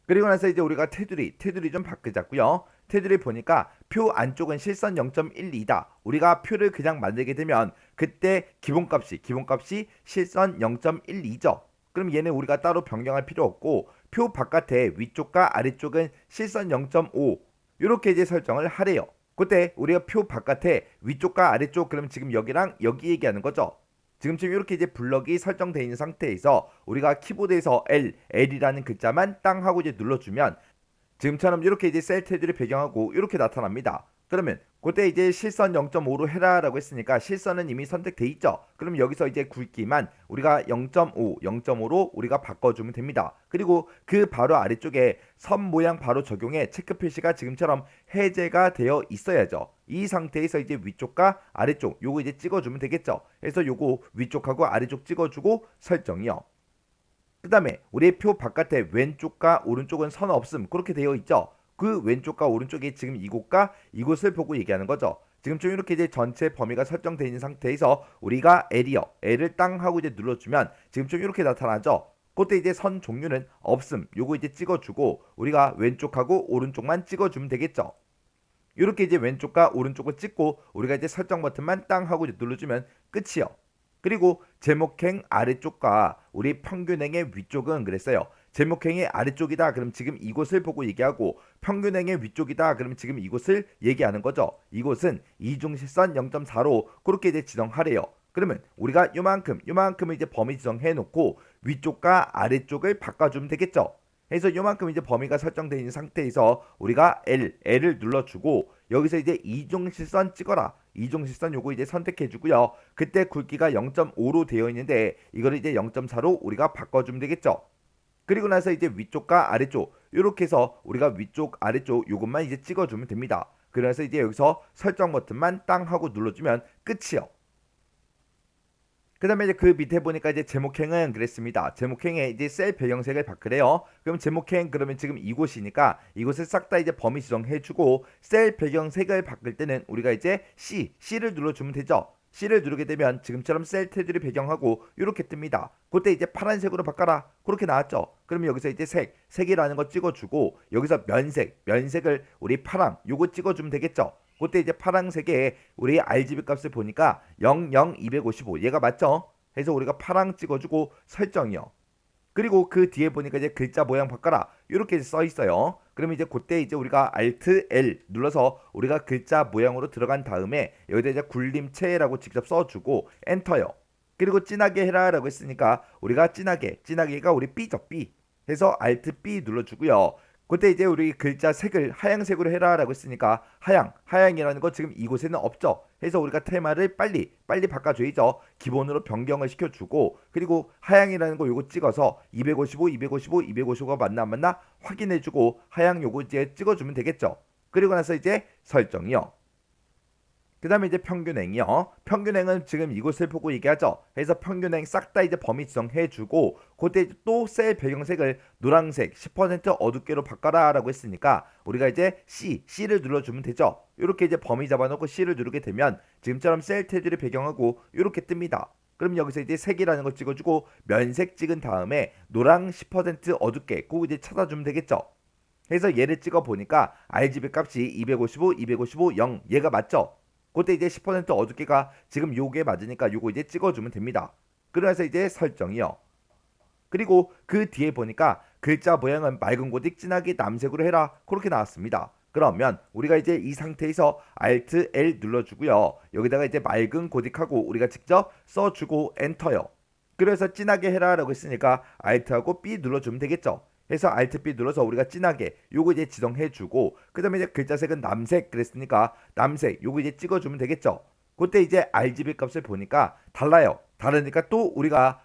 그리고 나서 이제 우리가 테두리 좀 바꾸자고요. 테두리 보니까 표 안쪽은 실선 0.12다. 우리가 표를 그냥 만들게 되면 그때 기본값이 실선 0.12죠. 그럼 얘는 우리가 따로 변경할 필요 없고 표 바깥에 위쪽과 아래쪽은 실선 0.5 이렇게 이제 설정을 하래요. 그때 우리가 표 바깥에 위쪽과 아래쪽 그럼 지금 여기랑 여기 얘기하는 거죠. 지금처럼 이렇게 이제 블럭이 설정되어 있는 상태에서 우리가 키보드에서 L이라는 글자만 땅 하고 이제 눌러주면 지금처럼 이렇게 이제 셀 테두리 배경하고 이렇게 나타납니다. 그러면 그때 이제 실선 0.5로 해라라고 했으니까 실선은 이미 선택돼 있죠. 그럼 여기서 이제 굵기만 우리가 0.5로 우리가 바꿔주면 됩니다. 그리고 그 바로 아래쪽에 선 모양 바로 적용해 체크 표시가 지금처럼 해제가 되어 있어야죠. 이 상태에서 이제 위쪽과 아래쪽 요거 이제 찍어주면 되겠죠. 그래서 요거 위쪽하고 아래쪽 찍어주고 설정이요. 그 다음에 우리 표 바깥에 왼쪽과 오른쪽은 선 없음 그렇게 되어 있죠. 그 왼쪽과 오른쪽이 지금 이곳과 이곳을 보고 얘기하는 거죠. 지금 좀 이렇게 이제 전체 범위가 설정되어 있는 상태에서 우리가 L을 땅 하고 이제 눌러주면 지금 좀 이렇게 나타나죠. 그때 이제 선 종류는 없음 요거 이제 찍어주고 우리가 왼쪽하고 오른쪽만 찍어주면 되겠죠. 이렇게 이제 왼쪽과 오른쪽을 찍고 우리가 이제 설정 버튼만 땅 하고 이제 눌러주면 끝이요. 그리고 제목행 아래쪽과 우리 평균행의 위쪽은 그랬어요. 제목행의 아래쪽이다. 그럼 지금 이곳을 보고 얘기하고 평균행의 위쪽이다. 그럼 지금 이곳을 얘기하는 거죠. 이곳은 이중실선 0.4로 그렇게 이제 지정하래요. 그러면 우리가 요만큼을 이제 범위 지정해 놓고 위쪽과 아래쪽을 바꿔주면 되겠죠. 그래서 요만큼 이제 범위가 설정되어 있는 상태에서 우리가 L을 눌러주고 여기서 이제 이중실선 찍어라. 이중실선 요거 이제 선택해주고요. 그때 굵기가 0.5로 되어 있는데 이거를 이제 0.4로 우리가 바꿔주면 되겠죠. 그리고 나서 이제 위쪽과 아래쪽 이렇게 해서 우리가 위쪽 아래쪽 요것만 이제 찍어주면 됩니다. 그래서 이제 여기서 설정 버튼만 땅 하고 눌러주면 끝이요. 그 다음에 이제 그 밑에 보니까 이제 제목행은 그랬습니다. 제목행에 이제 셀 배경색을 바꾸래요. 그럼 제목행 그러면 지금 이곳이니까 이곳을 싹 다 이제 범위 지정해주고 셀 배경색을 바꿀 때는 우리가 이제 C를 눌러주면 되죠. C를 누르게 되면 지금처럼 셀 테두리 배경하고 이렇게 뜹니다. 그때 이제 파란색으로 바꿔라. 그렇게 나왔죠. 그러면 여기서 이제 색이라는 거 찍어주고 여기서 면색을 우리 파랑 요거 찍어주면 되겠죠. 그때 이제 파랑색에 우리 RGB 값을 보니까 00255 얘가 맞죠? 해서 우리가 파랑 찍어주고 설정이요. 그리고 그 뒤에 보니까 이제 글자 모양 바꿔라 이렇게 써 있어요. 그러면 이제 그때 이제 우리가 Alt L 눌러서 우리가 글자 모양으로 들어간 다음에 여기다 이제 굴림체라고 직접 써주고 엔터요. 그리고 진하게 해라라고 했으니까 우리가 진하게가 우리 B죠. B 해서 Alt B 눌러주고요. 그때 이제 우리 글자 색을 하양색으로 해라라고 했으니까 하양이라는 거 지금 이곳에는 없죠. 해서 우리가 테마를 빨리 바꿔줘야죠. 기본으로 변경을 시켜주고 그리고 하양이라는 거 요거 찍어서 255가 맞나 안 맞나 확인해주고 하양 요거 이제 찍어주면 되겠죠. 그리고 나서 이제 설정이요. 그 다음에 이제 평균행이요. 평균행은 지금 이곳을 보고 얘기하죠. 그래서 평균행 싹 다 이제 범위 지정해주고 그때 또 셀 배경색을 노란색 10% 어둡게로 바꿔라 라고 했으니까 우리가 이제 C를 눌러주면 되죠. 이렇게 이제 범위 잡아놓고 C를 누르게 되면 지금처럼 셀 테두리 배경하고 이렇게 뜹니다. 그럼 여기서 이제 색이라는 거 찍어주고 면색 찍은 다음에 노랑 10% 어둡게 꼭 이제 찾아주면 되겠죠. 그래서 얘를 찍어 보니까 RGB 값이 255, 0 얘가 맞죠. 그때 이제 10% 어둡게가 지금 요게 맞으니까 요거 이제 찍어주면 됩니다. 그래서 이제 설정이요. 그리고 그 뒤에 보니까 글자 모양은 맑은 고딕 진하게 남색으로 해라 그렇게 나왔습니다. 그러면 우리가 이제 이 상태에서 Alt L 눌러주고요. 여기다가 이제 맑은 고딕하고 우리가 직접 써주고 엔터요. 그래서 진하게 해라 라고 했으니까 Alt하고 B 눌러주면 되겠죠. 해서 Alt B 눌러서 우리가 진하게 요거 이제 지정해주고 그 다음에 이제 글자색은 남색 그랬으니까 남색 요거 이제 찍어주면 되겠죠. 그때 이제 RGB 값을 보니까 달라요. 다르니까 또 우리가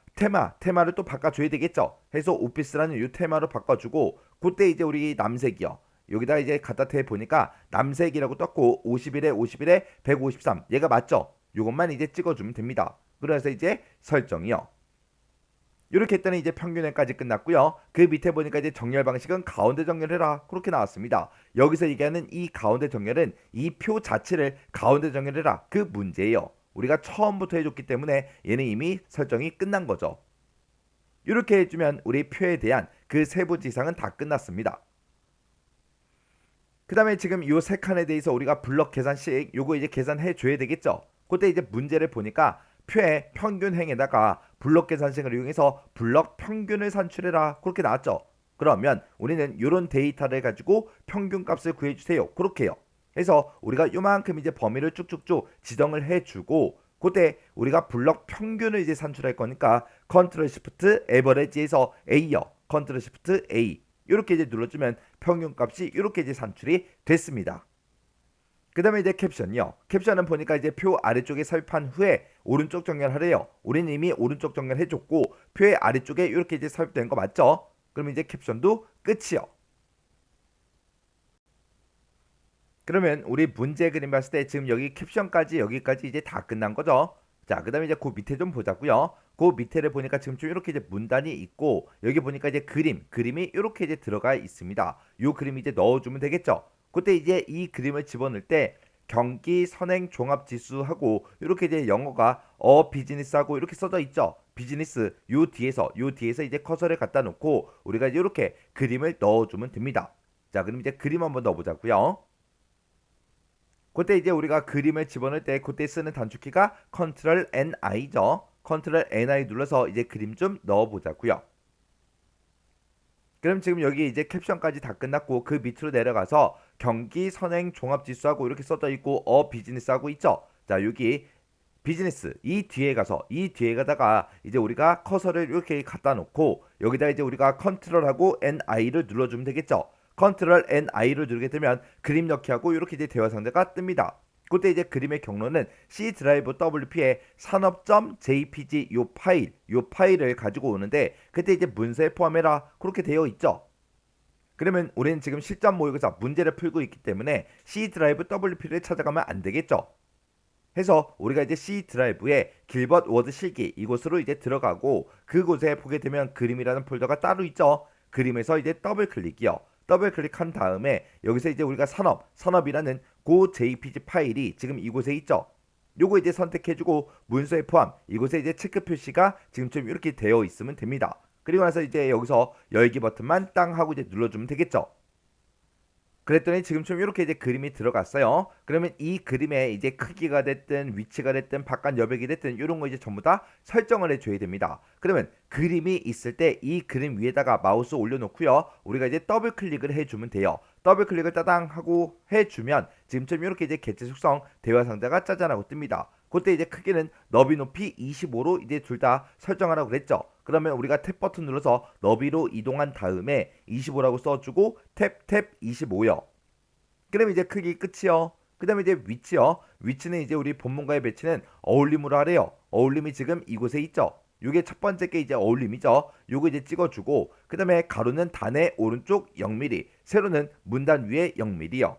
테마를 또 바꿔줘야 되겠죠. 해서 오피스라는 이 테마로 바꿔주고 그때 이제 우리 남색이요. 여기다 이제 갖다 대 보니까 남색이라고 떴고 51에 153 얘가 맞죠. 요것만 이제 찍어주면 됩니다. 그래서 이제 설정이요. 이렇게 했더니 이제 평균행까지 끝났고요. 그 밑에 보니까 이제 정렬 방식은 가운데 정렬해라 그렇게 나왔습니다. 여기서 얘기하는 이 가운데 정렬은 이 표 자체를 가운데 정렬해라 그 문제예요. 우리가 처음부터 해줬기 때문에 얘는 이미 설정이 끝난 거죠. 이렇게 해주면 우리 표에 대한 그 세부 지상은 다 끝났습니다. 그 다음에 지금 이 세 칸에 대해서 우리가 블럭 계산식 요거 이제 계산해 줘야 되겠죠. 그때 이제 문제를 보니까 표의 평균행에다가 블럭 계산식을 이용해서 블럭 평균을 산출해라 그렇게 나왔죠. 그러면 우리는 이런 데이터를 가지고 평균 값을 구해주세요 그렇게요. 해서 우리가 요만큼 이제 범위를 쭉쭉쭉 지정을 해주고 그때 우리가 블럭 평균을 이제 산출할 거니까 컨트롤 시프트 에버리지에서 A요. 컨트롤 시프트 A 이렇게 이제 눌러주면 평균 값이 이렇게 이제 산출이 됐습니다. 그 다음에 이제 캡션이요. 캡션은 보니까 이제 표 아래쪽에 삽입한 후에 오른쪽 정렬하래요. 우리는 이미 오른쪽 정렬해줬고 표의 아래쪽에 이렇게 이제 삽입된 거 맞죠? 그럼 이제 캡션도 끝이요. 그러면 우리 문제 그림 봤을 때 지금 여기 캡션까지 여기까지 이제 다 끝난 거죠. 자, 그 다음에 이제 그 밑에 좀 보자고요. 그 밑에를 보니까 지금 좀 이렇게 이제 문단이 있고 여기 보니까 이제 그림이 이렇게 이제 들어가 있습니다. 요 그림 이제 넣어주면 되겠죠. 그때 이제 이 그림을 집어넣을 때 경기 선행 종합 지수하고 이렇게 이제 영어가 비즈니스하고 이렇게 써져 있죠. 비즈니스 요 뒤에서 이제 커서를 갖다 놓고 우리가 이제 이렇게 그림을 넣어주면 됩니다. 자, 그럼 이제 그림 한번 넣어보자고요. 그때 이제 우리가 그림을 집어넣을 때 그때 쓰는 단축키가 Ctrl Ni죠. Ctrl Ni 눌러서 이제 그림 좀 넣어보자고요. 그럼 지금 여기 이제 캡션까지 다 끝났고 그 밑으로 내려가서 경기 선행 종합지수하고 이렇게 써져 있고 비즈니스하고 있죠. 자, 여기 비즈니스 이 뒤에 가다가 이제 우리가 커서를 이렇게 갖다 놓고 여기다 이제 우리가 컨트롤하고 NI를 눌러주면 되겠죠. 컨트롤 NI를 누르게 되면 그림 넣기 하고 이렇게 이제 대화 상자가 뜹니다. 그때 이제 그림의 경로는 C 드라이브 WP의 산업.jpg 요 파일을 가지고 오는데 그때 이제 문서에 포함해라 그렇게 되어 있죠. 그러면 우리는 지금 실전 모의고사 문제를 풀고 있기 때문에 C 드라이브 WP를 찾아가면 안 되겠죠. 해서 우리가 이제 C 드라이브에 길벗 워드 실기 이곳으로 이제 들어가고 그곳에 보게 되면 그림이라는 폴더가 따로 있죠. 그림에서 이제 더블 클릭이요. 더블 클릭한 다음에 여기서 이제 우리가 산업이라는 고 JPG 파일이 지금 이곳에 있죠. 요거 이제 선택해주고 문서에 포함 이곳에 이제 체크 표시가 지금처럼 이렇게 되어 있으면 됩니다. 그리고 나서 이제 여기서 열기 버튼만 땅 하고 이제 눌러주면 되겠죠. 그랬더니 지금처럼 이렇게 이제 그림이 들어갔어요. 그러면 이 그림의 이제 크기가 됐든 위치가 됐든 바깥 여백이 됐든 이런 거 이제 전부 다 설정을 해줘야 됩니다. 그러면 그림이 있을 때 이 그림 위에다가 마우스 올려놓고요. 우리가 이제 더블 클릭을 해주면 돼요. 더블 클릭을 따당 하고 해주면 지금처럼 이렇게 이제 개체 속성 대화 상자가 짜잔하고 뜹니다. 그때 이제 크기는 너비 높이 25로 이제 둘 다 설정하라고 그랬죠. 그러면 우리가 탭 버튼 눌러서 너비로 이동한 다음에 25라고 써주고 탭 25요. 그럼 이제 크기 끝이요. 그 다음에 이제 위치요. 위치는 이제 우리 본문과의 배치는 어울림으로 하래요. 어울림이 지금 이곳에 있죠. 요게 첫 번째 게 이제 어울림이죠. 요거 이제 찍어주고 그 다음에 가로는 단의 오른쪽 0mm, 세로는 문단 위에 0mm요.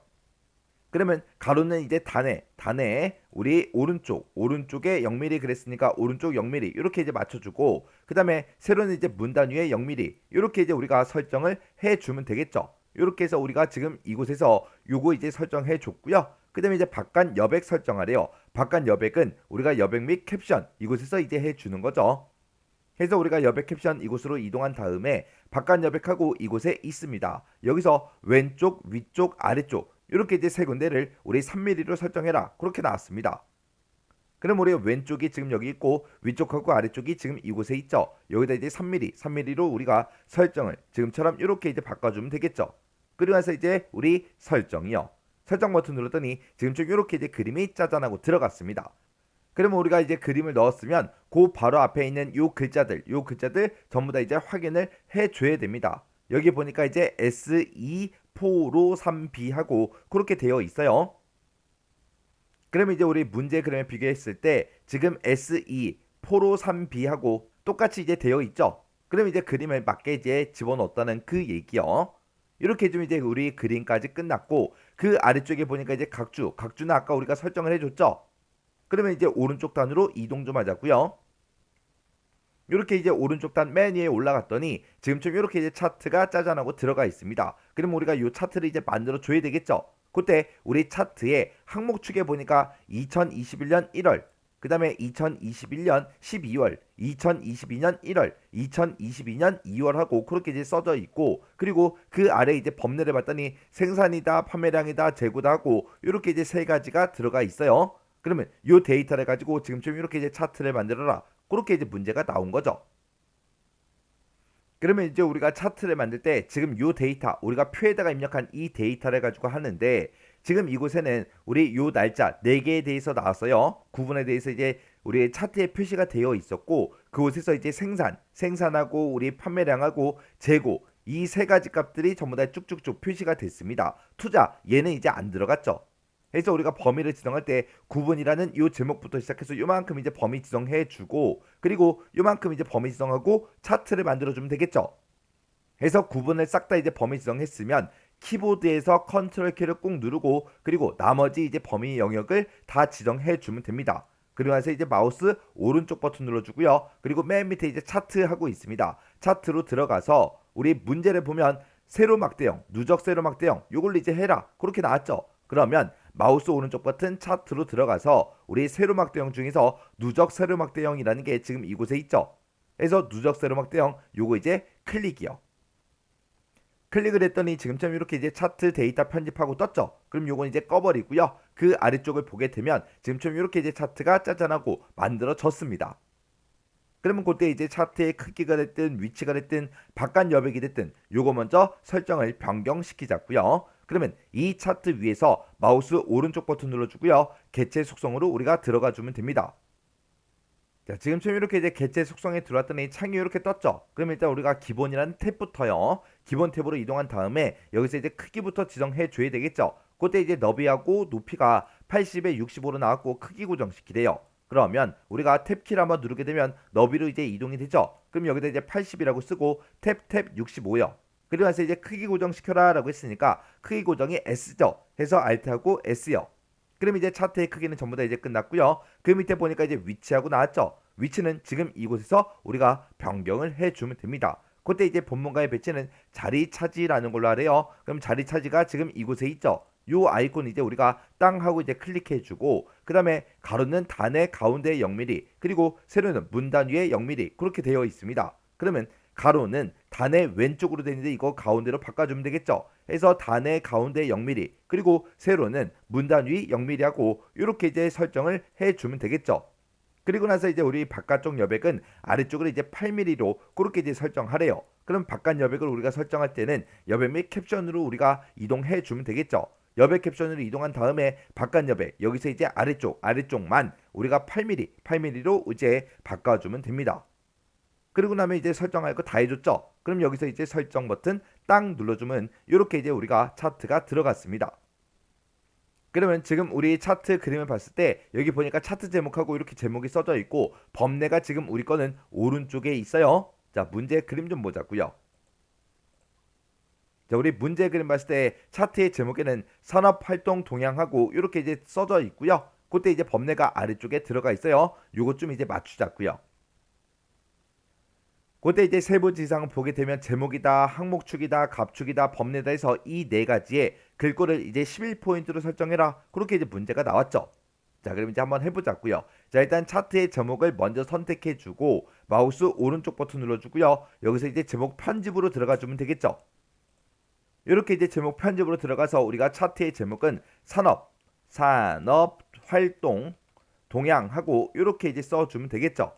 그러면 가로는 이제 단에 우리 오른쪽에 0mm 그랬으니까 오른쪽 0mm 이렇게 이제 맞춰주고 그 다음에 세로는 이제 문단 위에 0mm 이렇게 이제 우리가 설정을 해주면 되겠죠. 이렇게 해서 우리가 지금 이곳에서 요거 이제 설정해 줬고요. 그 다음에 이제 바깥 여백 설정하래요. 바깥 여백은 우리가 여백 및 캡션 이곳에서 이제 해주는 거죠. 해서 우리가 여백 캡션 이곳으로 이동한 다음에 바깥 여백하고 이곳에 있습니다. 여기서 왼쪽, 위쪽, 아래쪽 이렇게 이제 세 군데를 우리 3mm로 설정해라. 그렇게 나왔습니다. 그럼 우리 왼쪽이 지금 여기 있고 위쪽하고 아래쪽이 지금 이곳에 있죠. 여기다 이제 3mm로 우리가 설정을 지금처럼 이렇게 이제 바꿔주면 되겠죠. 그리고 나서 이제 우리 설정이요. 설정 버튼 눌렀더니 지금처럼 이렇게 이제 그림이 짜잔하고 들어갔습니다. 그러면 우리가 이제 그림을 넣었으면 그 바로 앞에 있는 요 글자들 전부 다 이제 확인을 해줘야 됩니다. 여기 보니까 이제 SE 4로 3B 하고 그렇게 되어 있어요. 그러면 이제 우리 문제 그림에 비교했을 때 지금 SE 4로 3B 하고 똑같이 이제 되어 있죠. 그럼 이제 그림을 맞게 이제 집어넣었다는 그 얘기요. 이렇게 해주면 이제 우리 그림까지 끝났고 그 아래쪽에 보니까 이제 각주는 아까 우리가 설정을 해줬죠. 그러면 이제 오른쪽 단으로 이동 좀 하자고요. 이렇게 이제 오른쪽 단 맨 위에 올라갔더니 지금처럼 이렇게 이제 차트가 짜잔하고 들어가 있습니다. 그럼 우리가 이 차트를 이제 만들어 줘야 되겠죠. 그때 우리 차트에 항목축에 보니까 2021년 1월, 그 다음에 2021년 12월, 2022년 1월, 2022년 2월 하고 그렇게 이제 써져 있고 그리고 그 아래 이제 범례를 봤더니 생산이다, 판매량이다, 재고다 하고 이렇게 이제 세 가지가 들어가 있어요. 그러면 이 데이터를 가지고 지금처럼 이렇게 이제 차트를 만들어라. 그렇게 이제 문제가 나온 거죠. 그러면 이제 우리가 차트를 만들 때 지금 요 데이터 우리가 표에다가 입력한 이 데이터를 가지고 하는데 지금 이곳에는 우리 요 날짜 4개에 대해서 나왔어요. 구분에 대해서 이제 우리 차트에 표시가 되어 있었고 그곳에서 이제 생산하고 우리 판매량하고 재고 이 세 가지 값들이 전부 다 쭉쭉쭉 표시가 됐습니다. 투자 얘는 이제 안 들어갔죠. 그래서 우리가 범위를 지정할 때 구분이라는 이 제목부터 시작해서 요만큼 이제 범위 지정해 주고 그리고 요만큼 이제 범위 지정하고 차트를 만들어 주면 되겠죠. 해서 구분을 싹 다 이제 범위 지정했으면 키보드에서 컨트롤 키를 꾹 누르고 그리고 나머지 이제 범위 영역을 다 지정해 주면 됩니다. 그리고 나서 이제 마우스 오른쪽 버튼 눌러주고요. 그리고 맨 밑에 이제 차트 하고 있습니다. 차트로 들어가서 우리 문제를 보면 세로막대형, 누적 세로막대형 요걸로 이제 해라. 그렇게 나왔죠. 그러면 마우스 오른쪽 버튼 차트로 들어가서 우리 세로막대형 중에서 누적 세로막대형이라는 게 지금 이곳에 있죠. 그래서 누적 세로막대형 요거 이제 클릭이요. 클릭을 했더니 지금처럼 이렇게 이제 차트 데이터 편집하고 떴죠. 그럼 요건 이제 꺼버리고요. 그 아래쪽을 보게 되면 지금처럼 이렇게 이제 차트가 짜잔하고 만들어졌습니다. 그러면 그때 이제 차트의 크기가 됐든 위치가 됐든 바깥 여백이 됐든 요거 먼저 설정을 변경시키자고요. 그러면 이 차트 위에서 마우스 오른쪽 버튼 눌러주고요. 개체 속성으로 우리가 들어가 주면 됩니다. 자, 지금처럼 이렇게 이제 개체 속성에 들어왔더니 창이 이렇게 떴죠. 그럼 일단 우리가 기본이라는 탭부터요. 기본 탭으로 이동한 다음에 여기서 이제 크기부터 지정해 줘야 되겠죠. 그때 이제 너비하고 높이가 80에 65로 나왔고 크기 고정시키래요. 그러면 우리가 탭키를 한번 누르게 되면 너비로 이제 이동이 되죠. 그럼 여기다 이제 80이라고 쓰고 탭 65요. 그리고 나서 이제 크기 고정시켜라 라고 했으니까 크기 고정이 S죠. 해서 Alt하고 S요. 그럼 이제 차트의 크기는 전부 다 이제 끝났고요. 그 밑에 보니까 이제 위치하고 나왔죠. 위치는 지금 이곳에서 우리가 변경을 해주면 됩니다. 그때 이제 본문가의 배치는 자리 차지라는 걸로 하래요. 그럼 자리 차지가 지금 이곳에 있죠. 요 아이콘 이제 우리가 땅 하고 이제 클릭해주고 그 다음에 가로는 단의 가운데 0mm 그리고 세로는 문단 위에 0mm 그렇게 되어 있습니다. 그러면 가로는 단의 왼쪽으로 되는데 이거 가운데로 바꿔주면 되겠죠. 해서 단의 가운데 0mm 그리고 세로는 문단 위 0mm 하고 이렇게 이제 설정을 해주면 되겠죠. 그리고 나서 이제 우리 바깥쪽 여백은 아래쪽으로 이제 8mm로 그렇게 이제 설정하래요. 그럼 바깥 여백을 우리가 설정할 때는 여백 및 캡션으로 우리가 이동해 주면 되겠죠. 여백 캡션으로 이동한 다음에 바깥 여백 여기서 이제 아래쪽만 우리가 8mm로 이제 바꿔주면 됩니다. 그리고 나면 이제 설정할 거 다 해줬죠. 그럼 여기서 이제 설정 버튼 딱 눌러주면 이렇게 이제 우리가 차트가 들어갔습니다. 그러면 지금 우리 차트 그림을 봤을 때 여기 보니까 차트 제목하고 이렇게 제목이 써져 있고 범례가 지금 우리 거는 오른쪽에 있어요. 자, 문제 그림 좀 보자고요. 자, 우리 문제 그림 봤을 때 차트의 제목에는 산업활동 동향하고 이렇게 이제 써져 있고요. 그때 이제 범례가 아래쪽에 들어가 있어요. 요것 좀 이제 맞추자고요. 그때 이제 세부 지상을 보게 되면 제목이다, 항목축이다, 갑축이다, 범례다 해서 이 네 가지의 글꼴을 이제 11포인트로 설정해라. 그렇게 이제 문제가 나왔죠. 자, 그럼 이제 한번 해보자고요. 자, 일단 차트의 제목을 먼저 선택해주고 마우스 오른쪽 버튼 눌러주고요. 여기서 이제 제목 편집으로 들어가주면 되겠죠. 이렇게 이제 제목 편집으로 들어가서 우리가 차트의 제목은 산업, 활동, 동향하고 이렇게 이제 써주면 되겠죠.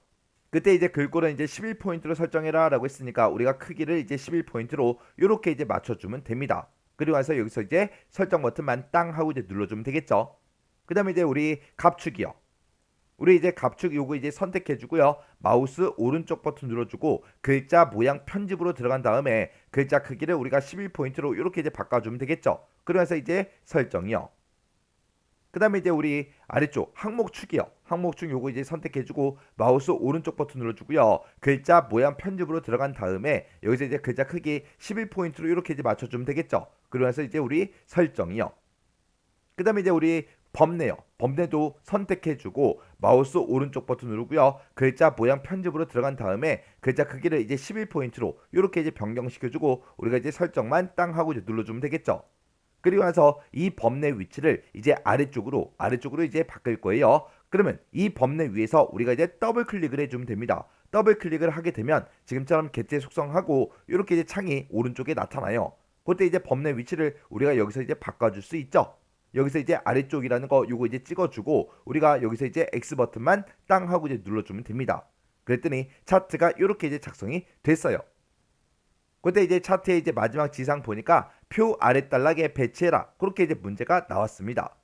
그때 이제 글꼴은 이제 11포인트로 설정해라 라고 했으니까 우리가 크기를 이제 11포인트로 이렇게 이제 맞춰주면 됩니다. 그리고 나서 여기서 이제 설정 버튼만 땅 하고 이제 눌러주면 되겠죠. 그 다음에 이제 우리 갑축이요. 우리 이제 갑축 요거 이제 선택해주고요. 마우스 오른쪽 버튼 눌러주고 글자 모양 편집으로 들어간 다음에 글자 크기를 우리가 11포인트로 이렇게 이제 바꿔주면 되겠죠. 그러면서 이제 설정이요. 그 다음에 이제 우리 아래쪽 항목축이요. 항목축 요거 이제 선택해주고 마우스 오른쪽 버튼 눌러주고요. 글자 모양 편집으로 들어간 다음에 여기서 이제 글자 크기 11포인트로 이렇게 이제 맞춰주면 되겠죠. 그러면서 이제 우리 설정이요. 그 다음에 이제 우리 범례요. 범례도 선택해주고 마우스 오른쪽 버튼 누르고요. 글자 모양 편집으로 들어간 다음에 글자 크기를 이제 11포인트로 이렇게 이제 변경시켜주고 우리가 이제 설정만 땅 하고 이제 눌러주면 되겠죠. 그리고 나서 이 범례 위치를 이제 아래쪽으로 이제 바꿀 거예요. 그러면 이 범례 위에서 우리가 이제 더블 클릭을 해주면 됩니다. 더블 클릭을 하게 되면 지금처럼 개체 속성하고 이렇게 이제 창이 오른쪽에 나타나요. 그때 이제 범례 위치를 우리가 여기서 이제 바꿔줄 수 있죠. 여기서 이제 아래쪽이라는 거 요거 이제 찍어주고 우리가 여기서 이제 X 버튼만 땅 하고 이제 눌러주면 됩니다. 그랬더니 차트가 이렇게 이제 작성이 됐어요. 그때 이제 차트의 이제 마지막 지상 보니까 표 아랫단락에 배치해라. 그렇게 이제 문제가 나왔습니다.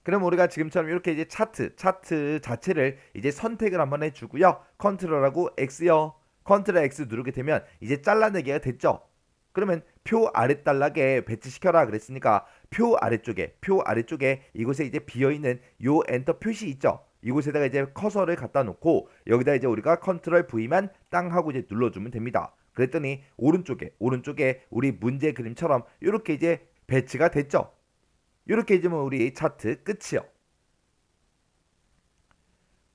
그럼 우리가 지금처럼 이렇게 이제 차트 자체를 이제 선택을 한번 해주고요. 컨트롤하고 X요. 컨트롤 X 누르게 되면 이제 잘라내기가 됐죠. 그러면 표 아랫단락에 배치시켜라 그랬으니까 표 아래쪽에 이곳에 이제 비어있는 요 엔터 표시 있죠. 이곳에다가 이제 커서를 갖다 놓고 여기다 이제 우리가 컨트롤 V만 땅 하고 이제 눌러주면 됩니다. 그랬더니 오른쪽에 우리 문제 그림처럼 이렇게 이제 배치가 됐죠. 이렇게 이제 우리 차트 끝이요.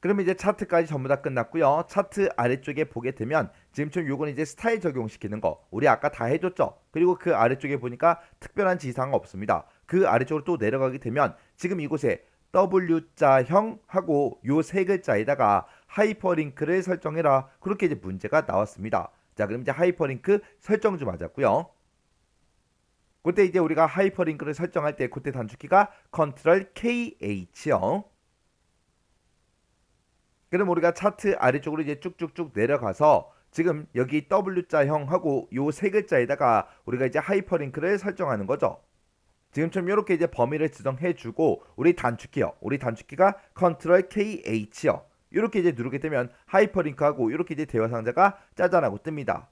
그러면 이제 차트까지 전부 다 끝났고요. 차트 아래쪽에 보게 되면 지금처럼 요건 이제 스타일 적용시키는 거 우리 아까 다 해줬죠. 그리고 그 아래쪽에 보니까 특별한 지사항 없습니다. 그 아래쪽으로 또 내려가게 되면 지금 이곳에 W자형 하고 요 세 글자에다가 하이퍼링크를 설정해라. 그렇게 이제 문제가 나왔습니다. 자, 그럼 이제 하이퍼링크 설정 좀 하자고요. 그때 이제 우리가 하이퍼링크를 설정할 때 그때 단축키가 컨트롤 KH요. 그럼 우리가 차트 아래쪽으로 이제 쭉쭉쭉 내려가서 지금 여기 W자형하고 요 세 글자에다가 우리가 이제 하이퍼링크를 설정하는 거죠. 지금처럼 이렇게 이제 범위를 지정해주고 우리 단축키요. 우리 단축키가 컨트롤 KH요. 이렇게 이제 누르게 되면 하이퍼링크하고 이렇게 이제 대화 상자가 짜잔하고 뜹니다.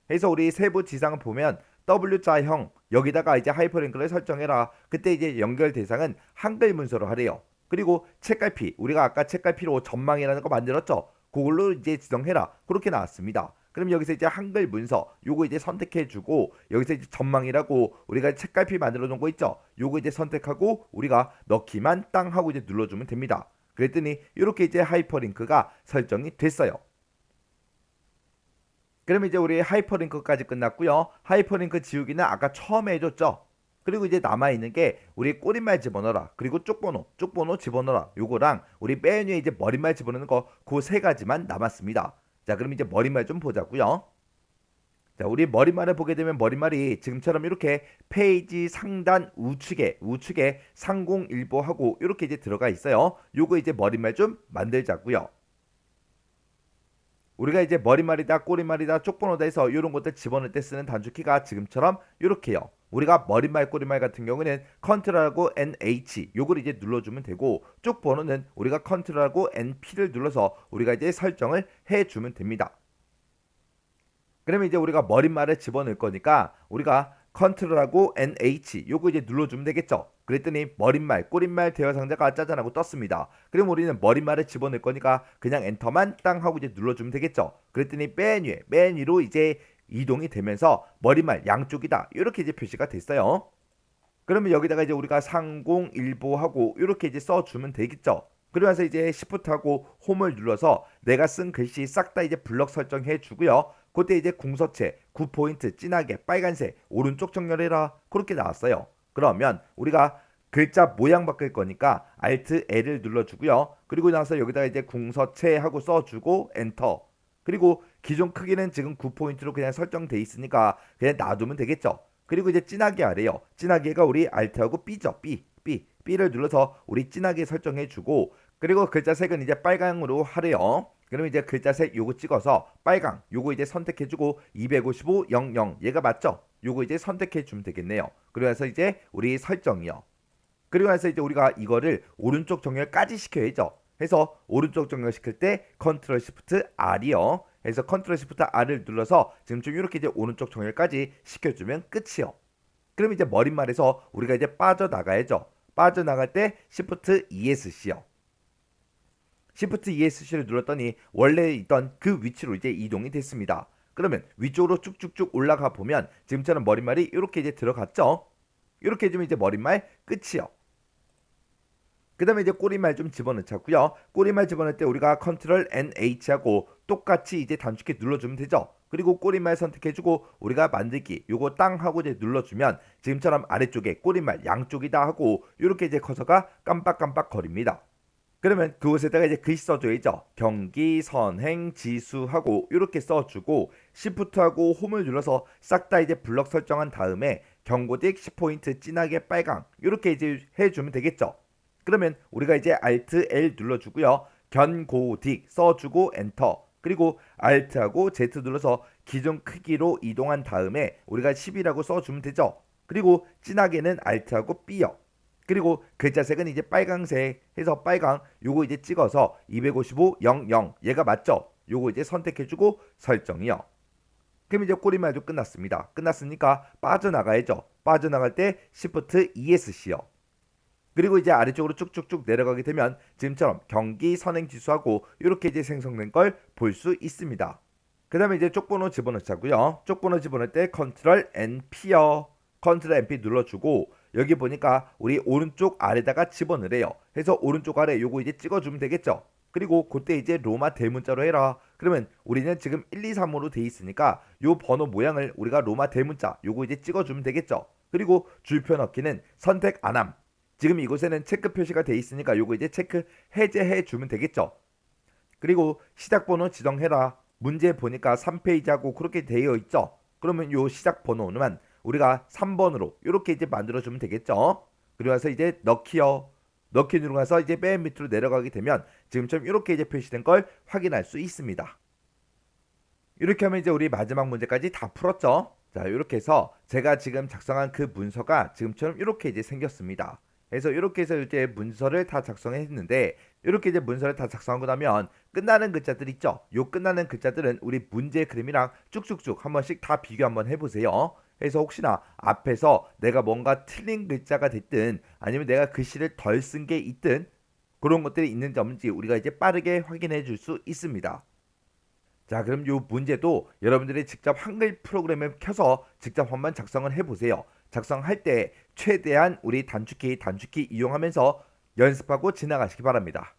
그래서 우리 세부 지상을 보면 W자형 여기다가 이제 하이퍼링크를 설정해라. 그때 이제 연결 대상은 한글 문서로 하래요. 그리고 책갈피 우리가 아까 책갈피로 전망이라는 거 만들었죠. 그걸로 이제 지정해라. 그렇게 나왔습니다. 그럼 여기서 이제 한글 문서 요거 이제 선택해주고 여기서 이제 전망이라고 우리가 책갈피 만들어 놓은 거 있죠. 요거 이제 선택하고 우리가 넣기만 땅 하고 이제 눌러주면 됩니다. 그랬더니 이렇게 이제 하이퍼링크가 설정이 됐어요. 그러면 이제 우리 하이퍼링크까지 끝났고요. 하이퍼링크 지우기는 아까 처음에 해줬죠. 그리고 이제 남아있는 게 우리 꼬리말 집어넣어라. 그리고 쪽번호 집어넣어라. 요거랑 우리 맨 위에 이제 머리말 집어넣는 거 그 세 가지만 남았습니다. 자, 그럼 이제 머리말 좀 보자고요. 자, 우리 머리말을 보게 되면 머리말이 지금처럼 이렇게 페이지 상단 우측에 상공일보하고 이렇게 이제 들어가 있어요. 요거 이제 머리말 좀 만들자고요. 우리가 이제 머리말이다 꼬리말이다 쪽번호다 해서 이런 것들 집어넣을 때 쓰는 단축키가 지금처럼 이렇게요. 우리가 머리말 꼬리말 같은 경우는 컨트롤하고 NH 요걸 이제 눌러주면 되고 쪽번호는 우리가 컨트롤하고 NP를 눌러서 우리가 이제 설정을 해주면 됩니다. 그러면 이제 우리가 머리말을 집어넣을 거니까 우리가 컨트롤하고 NH 요거 이제 눌러주면 되겠죠. 그랬더니 머릿말, 꼬릿말 대화 상자가 짜잔하고 떴습니다. 그럼 우리는 머릿말을 집어넣을 거니까 그냥 엔터만 땅 하고 이제 눌러주면 되겠죠. 그랬더니 맨 위로 이제 이동이 되면서 머릿말 양쪽이다 이렇게 이제 표시가 됐어요. 그러면 여기다가 이제 우리가 상공일보하고 이렇게 이제 써주면 되겠죠. 그러면서 이제 Shift하고 홈을 눌러서 내가 쓴 글씨 싹 다 이제 블럭 설정해 주고요. 그때 이제 궁서체 9포인트 진하게 빨간색 오른쪽 정렬해라 그렇게 나왔어요. 그러면 우리가 글자 모양 바꿀 거니까 Alt L을 눌러주고요. 그리고 나서 여기다가 이제 궁서체 하고 써주고 엔터. 그리고 기존 크기는 지금 9포인트로 그냥 설정돼 있으니까 그냥 놔두면 되겠죠. 그리고 이제 진하게 아래요. 진하게가 우리 Alt하고 B죠. B를 눌러서 우리 진하게 설정해주고 그리고 글자 색은 이제 빨강으로 하래요. 그러면 이제 글자 색 요거 찍어서 빨강 요거 이제 선택해주고 255 00 얘가 맞죠? 요거 이제 선택해주면 되겠네요. 그래서 이제 우리 설정이요. 그리고 나서 이제 우리가 이거를 오른쪽 정렬까지 시켜야죠. 해서 오른쪽 정렬 시킬 때 컨트롤 시프트 R이요. 해서 컨트롤 시프트 R을 눌러서 지금 좀 이렇게 이제 오른쪽 정렬까지 시켜주면 끝이요. 그럼 이제 머릿말에서 우리가 이제 빠져나가야죠. 빠져나갈 때 Shift ESC요. Shift ESC를 눌렀더니 원래 있던 그 위치로 이제 이동이 됐습니다. 그러면 위쪽으로 쭉쭉쭉 올라가 보면 지금처럼 머릿말이 이렇게 이제 들어갔죠. 이렇게 해주면 이제 머릿말 끝이요. 그 다음에 이제 꼬리말 좀 집어넣자고요. 꼬리말 집어넣을 때 우리가 컨트롤 NH하고 똑같이 이제 단축키 눌러주면 되죠. 그리고 꼬리말 선택해주고 우리가 만들기 요거 땅 하고 이제 눌러주면 지금처럼 아래쪽에 꼬리말 양쪽이다 하고 이렇게 이제 커서가 깜빡깜빡 거립니다. 그러면 그곳에다가 이제 글씨 써줘야죠. 경기 선행 지수하고 이렇게 써주고 Shift하고 홈을 눌러서 싹 다 이제 블럭 설정한 다음에 경고딕 10포인트 진하게 빨강 이렇게 이제 해주면 되겠죠. 그러면 우리가 이제 Alt L 눌러주고요. 견고딕 써주고 엔터. 그리고 Alt하고 Z 눌러서 기존 크기로 이동한 다음에 우리가 10이라고 써주면 되죠. 그리고 진하게는 Alt하고 B요. 그리고 글자색은 이제 빨강색 해서 빨강 요거 이제 찍어서 255 00 얘가 맞죠? 요거 이제 선택해주고 설정이요. 그럼 이제 꼬리말도 끝났습니다. 끝났으니까 빠져나가야죠. 빠져나갈 때 Shift ESC요. 그리고 이제 아래쪽으로 쭉쭉쭉 내려가게 되면 지금처럼 경기 선행 지수하고 이렇게 이제 생성된 걸 볼 수 있습니다. 그 다음에 이제 쪽번호 집어넣자고요. 쪽번호 집어넣을 때 컨트롤 NP요. 컨트롤 NP 눌러주고 여기 보니까 우리 오른쪽 아래다가 집어넣으래요. 해서 오른쪽 아래 요거 이제 찍어주면 되겠죠. 그리고 그때 이제 로마 대문자로 해라. 그러면 우리는 지금 1, 2, 3으로 돼 있으니까 요 번호 모양을 우리가 로마 대문자 요거 이제 찍어주면 되겠죠. 그리고 줄표 넣기는 선택 안함. 지금 이곳에는 체크 표시가 돼 있으니까 요거 이제 체크 해제해 주면 되겠죠. 그리고 시작 번호 지정해라. 문제 보니까 3페이지하고 그렇게 되어 있죠. 그러면 요 시작 번호는 우리가 3번으로 이렇게 이제 만들어 주면 되겠죠. 그리고 나서 이제 넣기요. 넣기 누르면서 이제 맨 밑으로 내려가게 되면 지금처럼 이렇게 이제 표시된 걸 확인할 수 있습니다. 이렇게 하면 이제 우리 마지막 문제까지 다 풀었죠. 자, 이렇게 해서 제가 지금 작성한 그 문서가 지금처럼 이렇게 이제 생겼습니다. 그래서 이렇게 해서 이제 문서를 다 작성했는데, 이렇게 이제 문서를 다 작성하고 나면 끝나는 글자들 있죠. 요 끝나는 글자들은 우리 문제 그림이랑 쭉쭉쭉 한 번씩 다 비교 한번 해보세요. 그래서 혹시나 앞에서 내가 뭔가 틀린 글자가 됐든 아니면 내가 글씨를 덜 쓴 게 있든 그런 것들이 있는지 없는지 우리가 이제 빠르게 확인해 줄 수 있습니다. 자, 그럼 이 문제도 여러분들이 직접 한글 프로그램을 켜서 직접 한번 작성을 해보세요. 작성할 때 최대한 우리 단축키 이용하면서 연습하고 지나가시기 바랍니다.